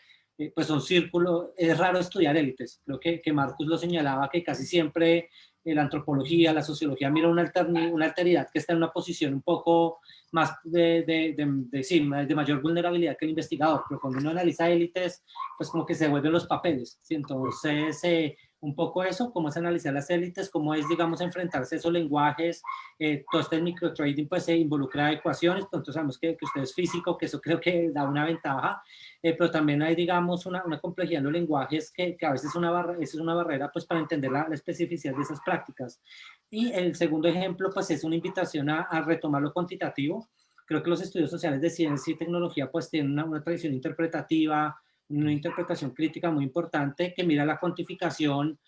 pues son círculos, es raro estudiar élites. Creo que Marcus lo señalaba, que casi siempre la antropología, la sociología mira una alteridad que está en una posición un poco más sí, de mayor vulnerabilidad que el investigador, pero cuando uno analiza élites, pues como que se vuelven los papeles, ¿sí? Entonces, un poco eso, cómo es analizar las élites, cómo es, digamos, enfrentarse a esos lenguajes, todo este microtrading pues se involucra ecuaciones, pues, entonces sabemos que usted es físico, que eso creo que da una ventaja, pero también hay, digamos, una complejidad en los lenguajes que a veces es una barrera pues para entender la especificidad de esas prácticas. Y el segundo ejemplo pues es una invitación a retomar lo cuantitativo. Creo que los estudios sociales de ciencia y tecnología pues tienen una tradición interpretativa, una interpretación crítica muy importante que mira la cuantificación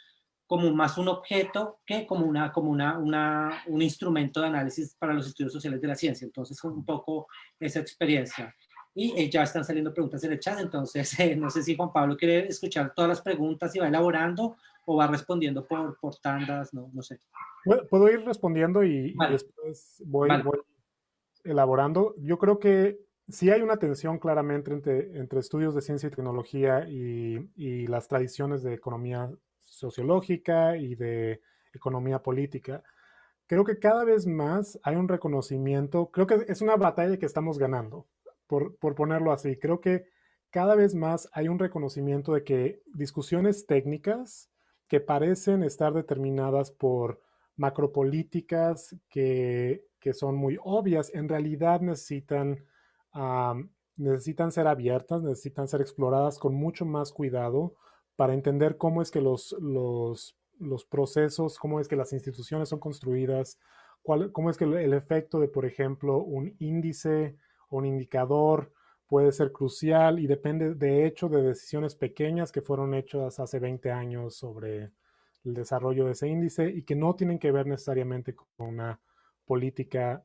como más un objeto que como un instrumento de análisis para los estudios sociales de la ciencia. Entonces, un poco esa experiencia. Y ya están saliendo preguntas en el chat, entonces no sé si Juan Pablo quiere escuchar todas las preguntas y va elaborando o va respondiendo por tandas, no sé.
Puedo ir respondiendo y
Vale,
después voy,
vale.
voy elaborando. Yo creo que sí hay una tensión claramente entre estudios de ciencia y tecnología y las tradiciones de economía sociológica y de economía política. Creo que cada vez más hay un reconocimiento, creo que es una batalla que estamos ganando, por ponerlo así. Creo que cada vez más hay un reconocimiento de que discusiones técnicas que parecen estar determinadas por macropolíticas que son muy obvias, en realidad necesitan ser abiertas, necesitan ser exploradas con mucho más cuidado para entender cómo es que los procesos, cómo es que las instituciones son construidas, cómo es que el efecto de, por ejemplo, un índice o un indicador puede ser crucial y depende de hecho de decisiones pequeñas que fueron hechas hace 20 años sobre el desarrollo de ese índice y que no tienen que ver necesariamente con una política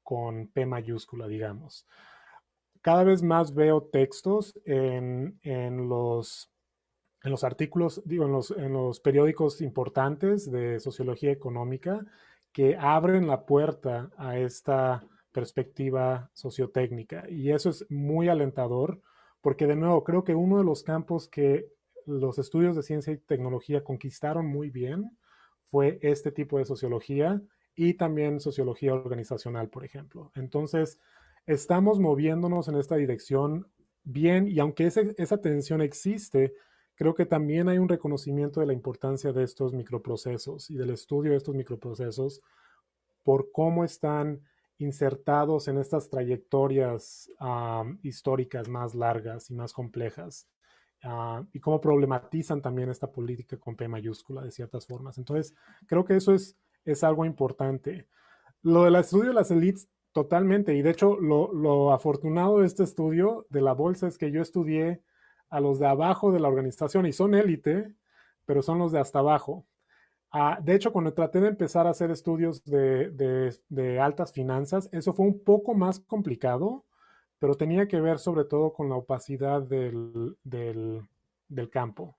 con P mayúscula, digamos. Cada vez más veo textos en los artículos, digo, en los periódicos importantes de sociología económica que abren la puerta a esta perspectiva sociotécnica. Y eso es muy alentador porque, de nuevo, creo que uno de los campos que los estudios de ciencia y tecnología conquistaron muy bien fue este tipo de sociología y también sociología organizacional, por ejemplo. Entonces, estamos moviéndonos en esta dirección bien y aunque esa tensión existe, creo que también hay un reconocimiento de la importancia de estos microprocesos y del estudio de estos microprocesos por cómo están insertados en estas trayectorias históricas más largas y más complejas y cómo problematizan también esta política con P mayúscula de ciertas formas. Entonces, creo que eso es algo importante. Lo del estudio de las elites, totalmente. Y de hecho, lo afortunado de este estudio de la bolsa es que yo estudié a los de abajo de la organización y son élite, pero son los de hasta abajo. De hecho, cuando traté de empezar a hacer estudios de altas finanzas, eso fue un poco más complicado, pero tenía que ver sobre todo con la opacidad del campo.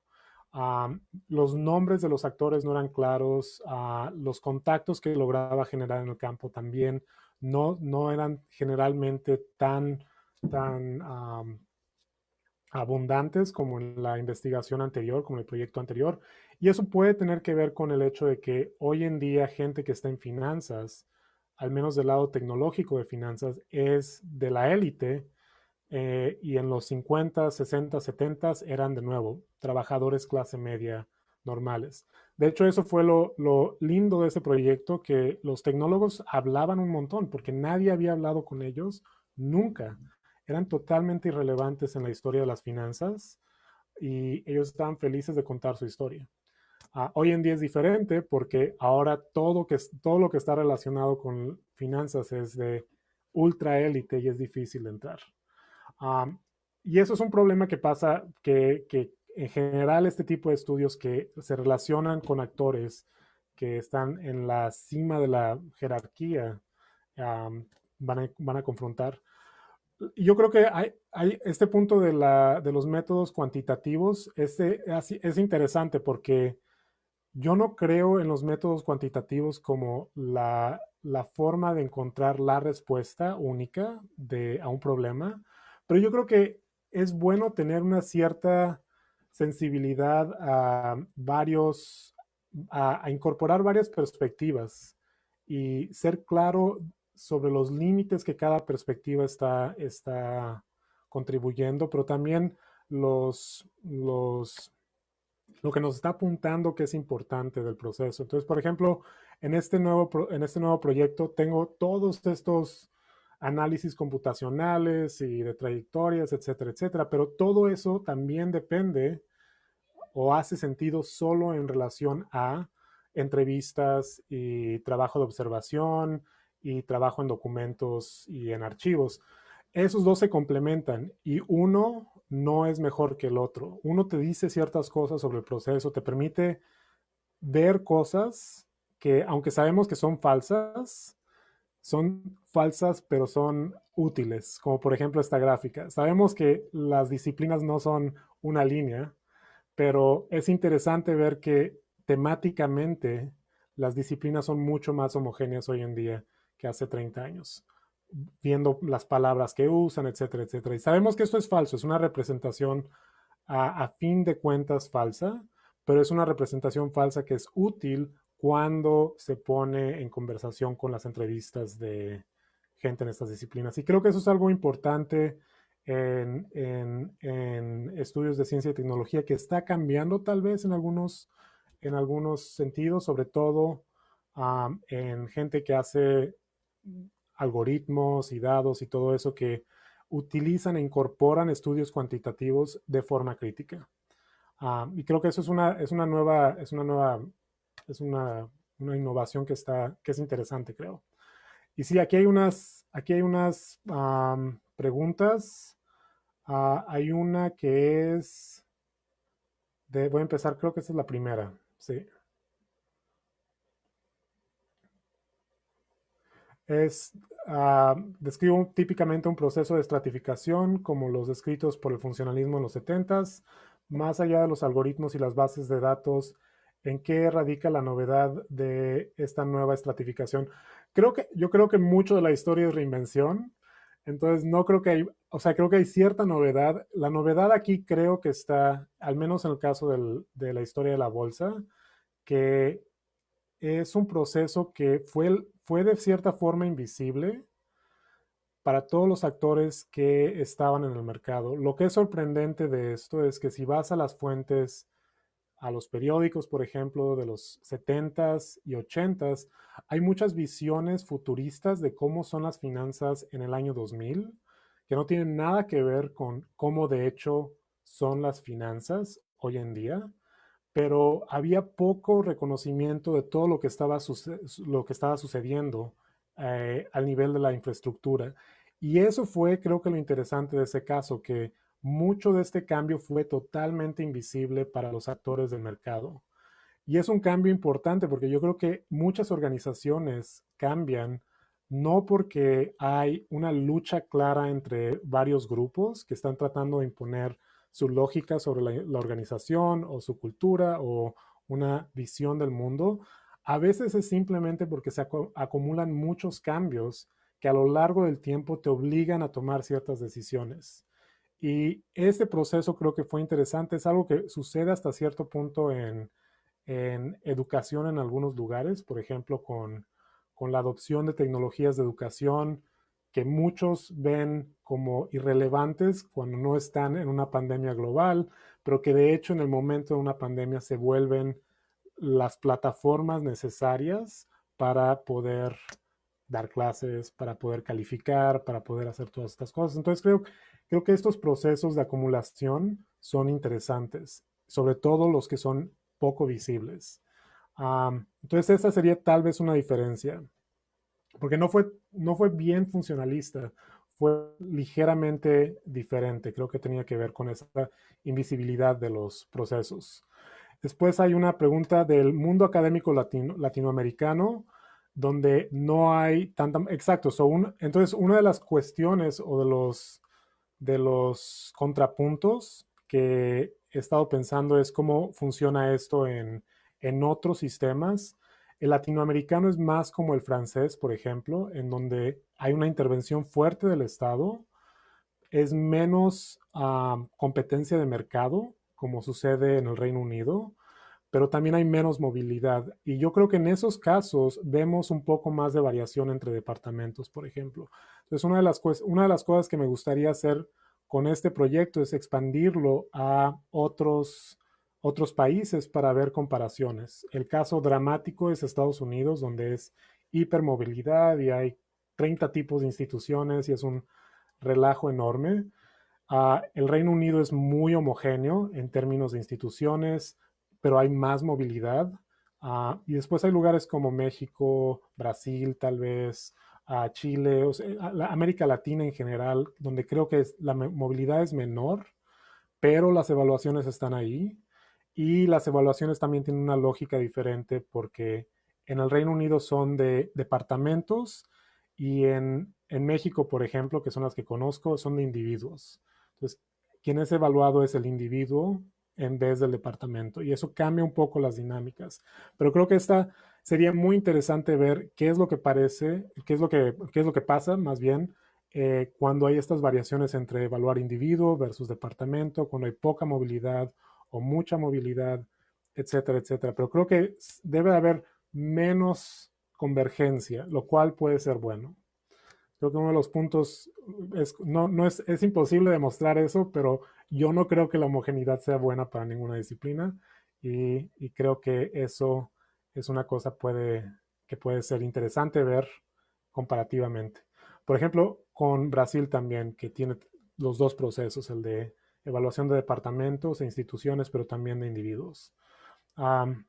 Los nombres de los actores no eran claros, los contactos que lograba generar en el campo también no eran generalmente tan abundantes como en la investigación anterior, como el proyecto anterior. Y eso puede tener que ver con el hecho de que hoy en día gente que está en finanzas, al menos del lado tecnológico de finanzas, es de la élite y en los 50, 60, 70 eran de nuevo trabajadores clase media normales. De hecho, eso fue lo lindo de ese proyecto, que los tecnólogos hablaban un montón, porque nadie había hablado con ellos nunca. eran totalmente irrelevantes en la historia de las finanzas y ellos estaban felices de contar su historia. Hoy en día es diferente porque ahora todo lo que está relacionado con finanzas es de ultra élite y es difícil de entrar. Um, y eso es un problema que pasa, que en general este tipo de estudios que se relacionan con actores que están en la cima de la jerarquía um, van a confrontar. Yo creo que hay este punto de los métodos cuantitativos, es interesante porque yo no creo en los métodos cuantitativos como la forma de encontrar la respuesta única a un problema, pero yo creo que es bueno tener una cierta sensibilidad a incorporar varias perspectivas y ser claro sobre los límites que cada perspectiva está contribuyendo, pero también lo que nos está apuntando que es importante del proceso. Entonces, por ejemplo, en este nuevo proyecto tengo todos estos análisis computacionales y de trayectorias, etcétera, etcétera, pero todo eso también depende o hace sentido solo en relación a entrevistas y trabajo de observación y trabajo en documentos y en archivos. Esos dos se complementan y uno no es mejor que el otro. Uno te dice ciertas cosas sobre el proceso, te permite ver cosas que, aunque sabemos que son falsas, pero son útiles, como por ejemplo esta gráfica. Sabemos que las disciplinas no son una línea, pero es interesante ver que temáticamente las disciplinas son mucho más homogéneas hoy en día que hace 30 años, viendo las palabras que usan, etcétera, etcétera. Y sabemos que esto es falso, es una representación a fin de cuentas falsa, pero es una representación falsa que es útil cuando se pone en conversación con las entrevistas de gente en estas disciplinas. Y creo que eso es algo importante en estudios de ciencia y tecnología que está cambiando tal vez en algunos sentidos, sobre todo en gente que hace algoritmos y dados y todo eso que utilizan e incorporan estudios cuantitativos de forma crítica. Y creo que eso una innovación que es interesante, creo. Y sí, aquí hay unas preguntas. Hay una que es voy a empezar, creo que esta es la primera. Sí. Es, describo típicamente un proceso de estratificación como los descritos por el funcionalismo en los 70s, más allá de los algoritmos y las bases de datos, ¿en qué radica la novedad de esta nueva estratificación? Yo creo que mucho de la historia es reinvención, entonces no creo que hay, o sea, creo que hay cierta novedad. La novedad aquí creo que está, al menos en el caso de la historia de la bolsa, que es un proceso que fue de cierta forma invisible para todos los actores que estaban en el mercado. Lo que es sorprendente de esto es que si vas a las fuentes, a los periódicos, por ejemplo, de los 70s y 80s, hay muchas visiones futuristas de cómo son las finanzas en el año 2000, que no tienen nada que ver con cómo de hecho son las finanzas hoy en día, pero había poco reconocimiento de todo lo que estaba sucediendo al nivel de la infraestructura. Y eso fue, creo que lo interesante de ese caso, que mucho de este cambio fue totalmente invisible para los actores del mercado. Y es un cambio importante porque yo creo que muchas organizaciones cambian no porque hay una lucha clara entre varios grupos que están tratando de imponer su lógica sobre la organización o su cultura o una visión del mundo. A veces es simplemente porque se acumulan muchos cambios que a lo largo del tiempo te obligan a tomar ciertas decisiones. Y este proceso creo que fue interesante, es algo que sucede hasta cierto punto en educación en algunos lugares, por ejemplo, con la adopción de tecnologías de educación que muchos ven como irrelevantes cuando no están en una pandemia global, pero que de hecho en el momento de una pandemia se vuelven las plataformas necesarias para poder dar clases, para poder calificar, para poder hacer todas estas cosas. Entonces creo que estos procesos de acumulación son interesantes, sobre todo los que son poco visibles. Entonces esa sería tal vez una diferencia, porque no fue bien funcionalista, fue ligeramente diferente. Creo que tenía que ver con esa invisibilidad de los procesos. Después hay una pregunta del mundo académico latinoamericano, donde no hay tanta... Exacto, entonces una de las cuestiones o de los contrapuntos que he estado pensando es cómo funciona esto en otros sistemas. El latinoamericano es más como el francés, por ejemplo, en donde hay una intervención fuerte del Estado, es menos competencia de mercado, como sucede en el Reino Unido, pero también hay menos movilidad. Y yo creo que en esos casos vemos un poco más de variación entre departamentos, por ejemplo. Entonces, una de las cosas que me gustaría hacer con este proyecto es expandirlo a otros países para ver comparaciones. El caso dramático es Estados Unidos, donde es hipermovilidad y hay 30 tipos de instituciones y es un relajo enorme. El Reino Unido es muy homogéneo en términos de instituciones, pero hay más movilidad. Y después hay lugares como México, Brasil, tal vez, Chile, o sea, América Latina en general, donde creo que la movilidad es menor, pero las evaluaciones están ahí. Y las evaluaciones también tienen una lógica diferente porque en el Reino Unido son de departamentos y en México, por ejemplo, que son las que conozco, son de individuos. Entonces, quien es evaluado es el individuo en vez del departamento y eso cambia un poco las dinámicas. Pero creo que esta sería muy interesante ver qué es lo que parece, qué es lo que pasa más bien cuando hay estas variaciones entre evaluar individuo versus departamento, cuando hay poca movilidad o mucha movilidad, etcétera, etcétera. Pero creo que debe haber menos convergencia, lo cual puede ser bueno. Creo que uno de los puntos es imposible demostrar eso, pero yo no creo que la homogeneidad sea buena para ninguna disciplina y creo que eso es una cosa que puede ser interesante ver comparativamente. Por ejemplo, con Brasil también, que tiene los dos procesos, el de evaluación de departamentos e instituciones, pero también de individuos. Um,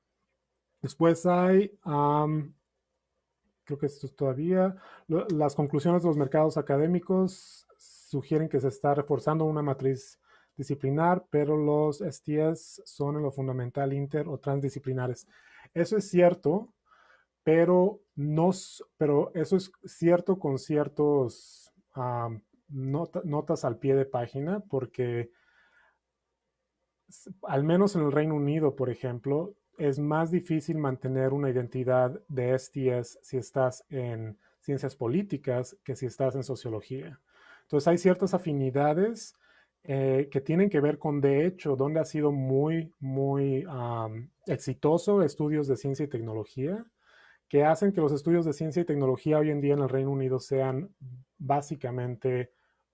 Después hay creo que esto es todavía, las conclusiones de los mercados académicos sugieren que se está reforzando una matriz disciplinar, pero los STS son en lo fundamental inter o transdisciplinares. Eso es cierto, pero, no, pero eso es cierto con ciertos notas al pie de página, porque al menos en el Reino Unido, por ejemplo, es más difícil mantener una identidad de STS si estás en ciencias políticas que si estás en sociología. Entonces hay ciertas afinidades que tienen que ver con, de hecho, donde ha sido muy exitoso estudios de ciencia y tecnología, que hacen que los estudios de ciencia y tecnología hoy en día en el Reino Unido sean básicamente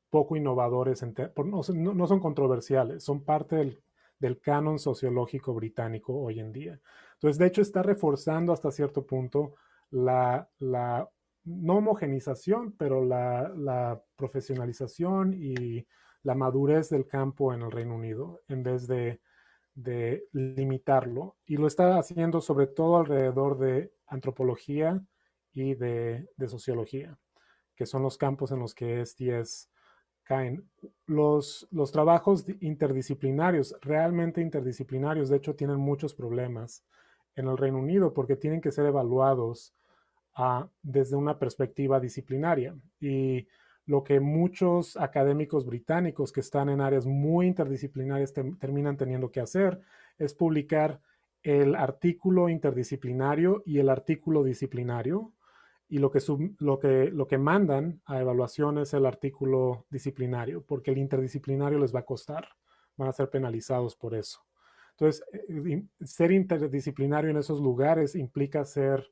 poco innovadores, no son controversiales, son parte del canon sociológico británico hoy en día. Entonces, de hecho, está reforzando hasta cierto punto la no homogenización, pero la profesionalización y la madurez del campo en el Reino Unido, en vez de limitarlo. Y lo está haciendo sobre todo alrededor de antropología y de sociología, que son los campos en los que STS caen. Los trabajos interdisciplinarios, realmente interdisciplinarios, de hecho tienen muchos problemas en el Reino Unido porque tienen que ser evaluados desde una perspectiva disciplinaria. Y lo que muchos académicos británicos que están en áreas muy interdisciplinarias terminan teniendo que hacer es publicar el artículo interdisciplinario y el artículo disciplinario y lo que mandan a evaluación es el artículo disciplinario, porque el interdisciplinario les va a costar, van a ser penalizados por eso. Entonces, ser interdisciplinario en esos lugares implica ser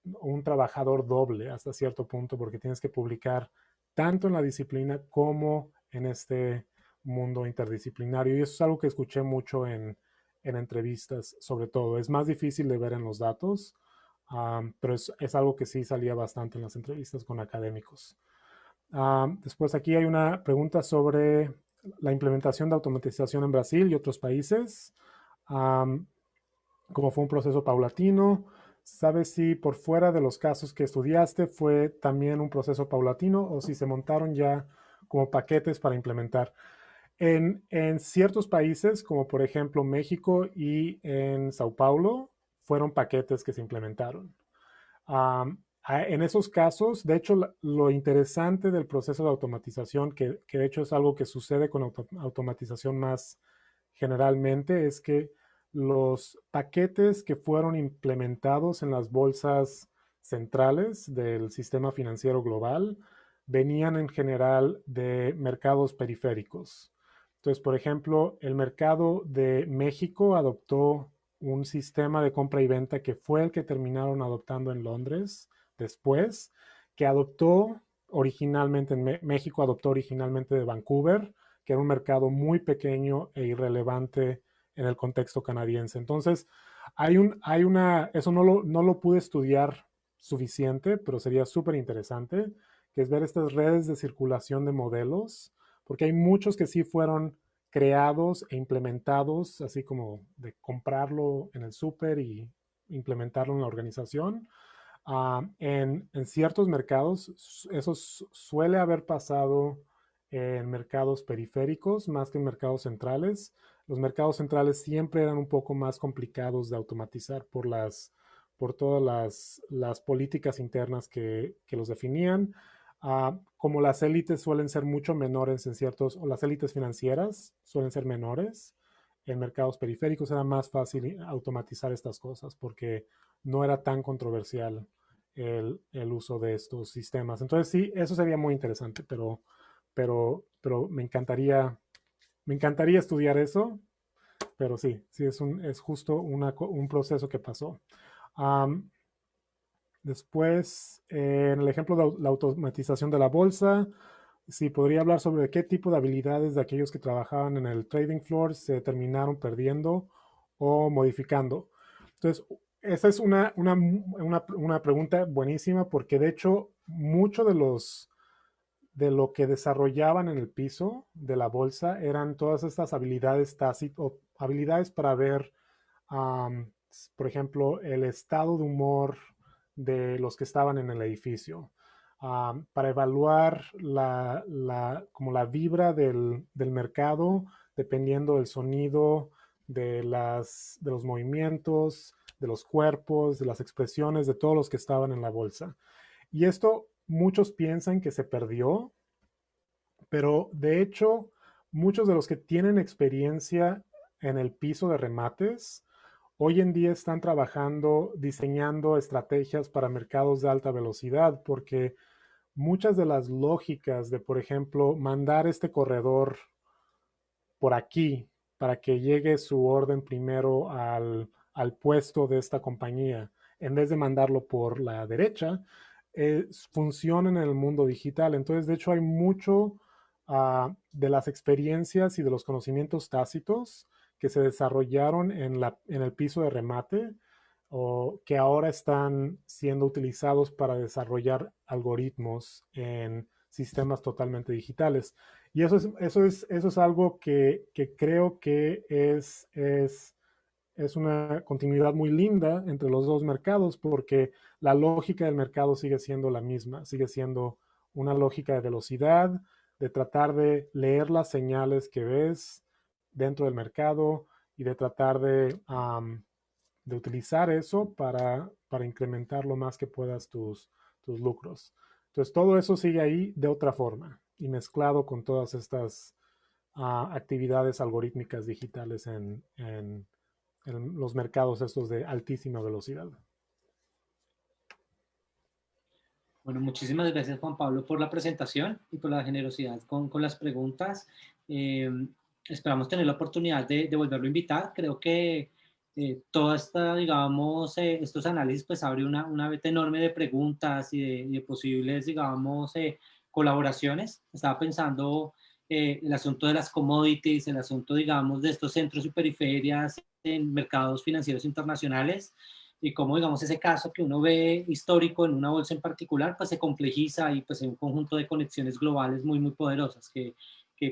un trabajador doble hasta cierto punto, porque tienes que publicar tanto en la disciplina como en este mundo interdisciplinario. Y eso es algo que escuché mucho en entrevistas, sobre todo. Es más difícil de ver en los datos, pero es algo que sí salía bastante en las entrevistas con académicos. Después aquí hay una pregunta sobre la implementación de automatización en Brasil y otros países. Como fue un proceso paulatino. ¿Sabes si por fuera de los casos que estudiaste fue también un proceso paulatino o si se montaron ya como paquetes para implementar? En ciertos países, como por ejemplo México y en Sao Paulo, fueron paquetes que se implementaron. En esos casos, de hecho, lo interesante del proceso de automatización, que de hecho es algo que sucede con automatización más generalmente, es que los paquetes que fueron implementados en las bolsas centrales del sistema financiero global venían en general de mercados periféricos. Entonces, por ejemplo, el mercado de México adoptó un sistema de compra y venta que fue el que terminaron adoptando en Londres después, que adoptó originalmente en México, adoptó originalmente de Vancouver, que era un mercado muy pequeño e irrelevante en el contexto canadiense. Entonces, eso no lo pude estudiar suficiente, pero sería súper interesante, que es ver estas redes de circulación de modelos, porque hay muchos que sí fueron creados e implementados, así como de comprarlo en el súper y implementarlo en la organización. En ciertos mercados, eso suele haber pasado en mercados periféricos más que en mercados centrales. Los mercados centrales siempre eran un poco más complicados de automatizar por todas las políticas internas que los definían. Como las élites suelen ser mucho menores en ciertos, o las élites financieras suelen ser menores, en mercados periféricos era más fácil automatizar estas cosas porque no era tan controversial el uso de estos sistemas. Entonces sí, eso sería muy interesante, pero me encantaría estudiar eso, pero sí, sí es justo un proceso que pasó. Um, Después, en el ejemplo de la automatización de la bolsa, sí podría hablar sobre qué tipo de habilidades de aquellos que trabajaban en el trading floor se terminaron perdiendo o modificando. Entonces, esa es una pregunta buenísima porque de hecho mucho de lo que desarrollaban en el piso de la bolsa eran todas estas habilidades tácitas o habilidades para ver, um, por ejemplo, el estado de humor de los que estaban en el edificio, para evaluar como la vibra del mercado dependiendo del sonido, de los movimientos, de los cuerpos, de las expresiones de todos los que estaban en la bolsa. Y esto muchos piensan que se perdió, pero de hecho muchos de los que tienen experiencia en el piso de remates hoy en día están trabajando, diseñando estrategias para mercados de alta velocidad, porque muchas de las lógicas de, por ejemplo, mandar este corredor por aquí para que llegue su orden primero al puesto de esta compañía, en vez de mandarlo por la derecha, funciona en el mundo digital. Entonces, de hecho, hay mucho de las experiencias y de los conocimientos tácitos que se desarrollaron en el piso de remate o que ahora están siendo utilizados para desarrollar algoritmos en sistemas totalmente digitales. Y eso es algo que creo que es una continuidad muy linda entre los dos mercados porque la lógica del mercado sigue siendo la misma, sigue siendo una lógica de velocidad, de tratar de leer las señales que ves dentro del mercado y de tratar de utilizar eso para incrementar lo más que puedas tus lucros. Entonces, todo eso sigue ahí de otra forma y mezclado con todas estas actividades algorítmicas digitales en los mercados estos de altísima velocidad.
Bueno, muchísimas gracias Juan Pablo por la presentación y por la generosidad con las preguntas. Eh, Esperamos tener la oportunidad de volverlo a invitar. Creo que toda esta, digamos, estos análisis pues abre una veta enorme de preguntas y de posibles, digamos, colaboraciones. Estaba pensando el asunto de las commodities, el asunto, digamos, de estos centros y periferias en mercados financieros internacionales. y cómo, digamos, ese caso que uno ve histórico en una bolsa en particular, pues se complejiza y pues hay un conjunto de conexiones globales muy, muy poderosas que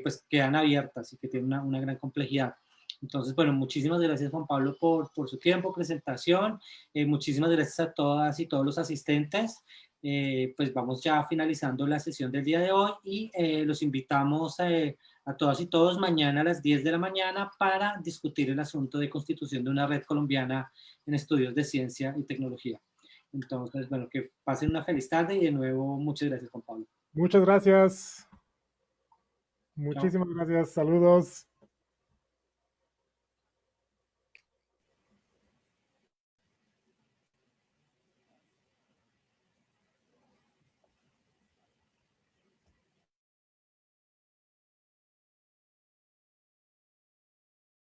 pues quedan abiertas y que tienen una gran complejidad. Entonces, bueno, muchísimas gracias Juan Pablo por su tiempo, presentación, muchísimas gracias a todas y todos los asistentes. Pues vamos ya finalizando la sesión del día de hoy y los invitamos a todas y todos mañana a las 10 de la mañana para discutir el asunto de constitución de una red colombiana en estudios de ciencia y tecnología. Entonces, bueno, que pasen una feliz tarde y de nuevo muchas gracias Juan Pablo.
Muchas gracias.
Chao.
Muchísimas gracias. Saludos.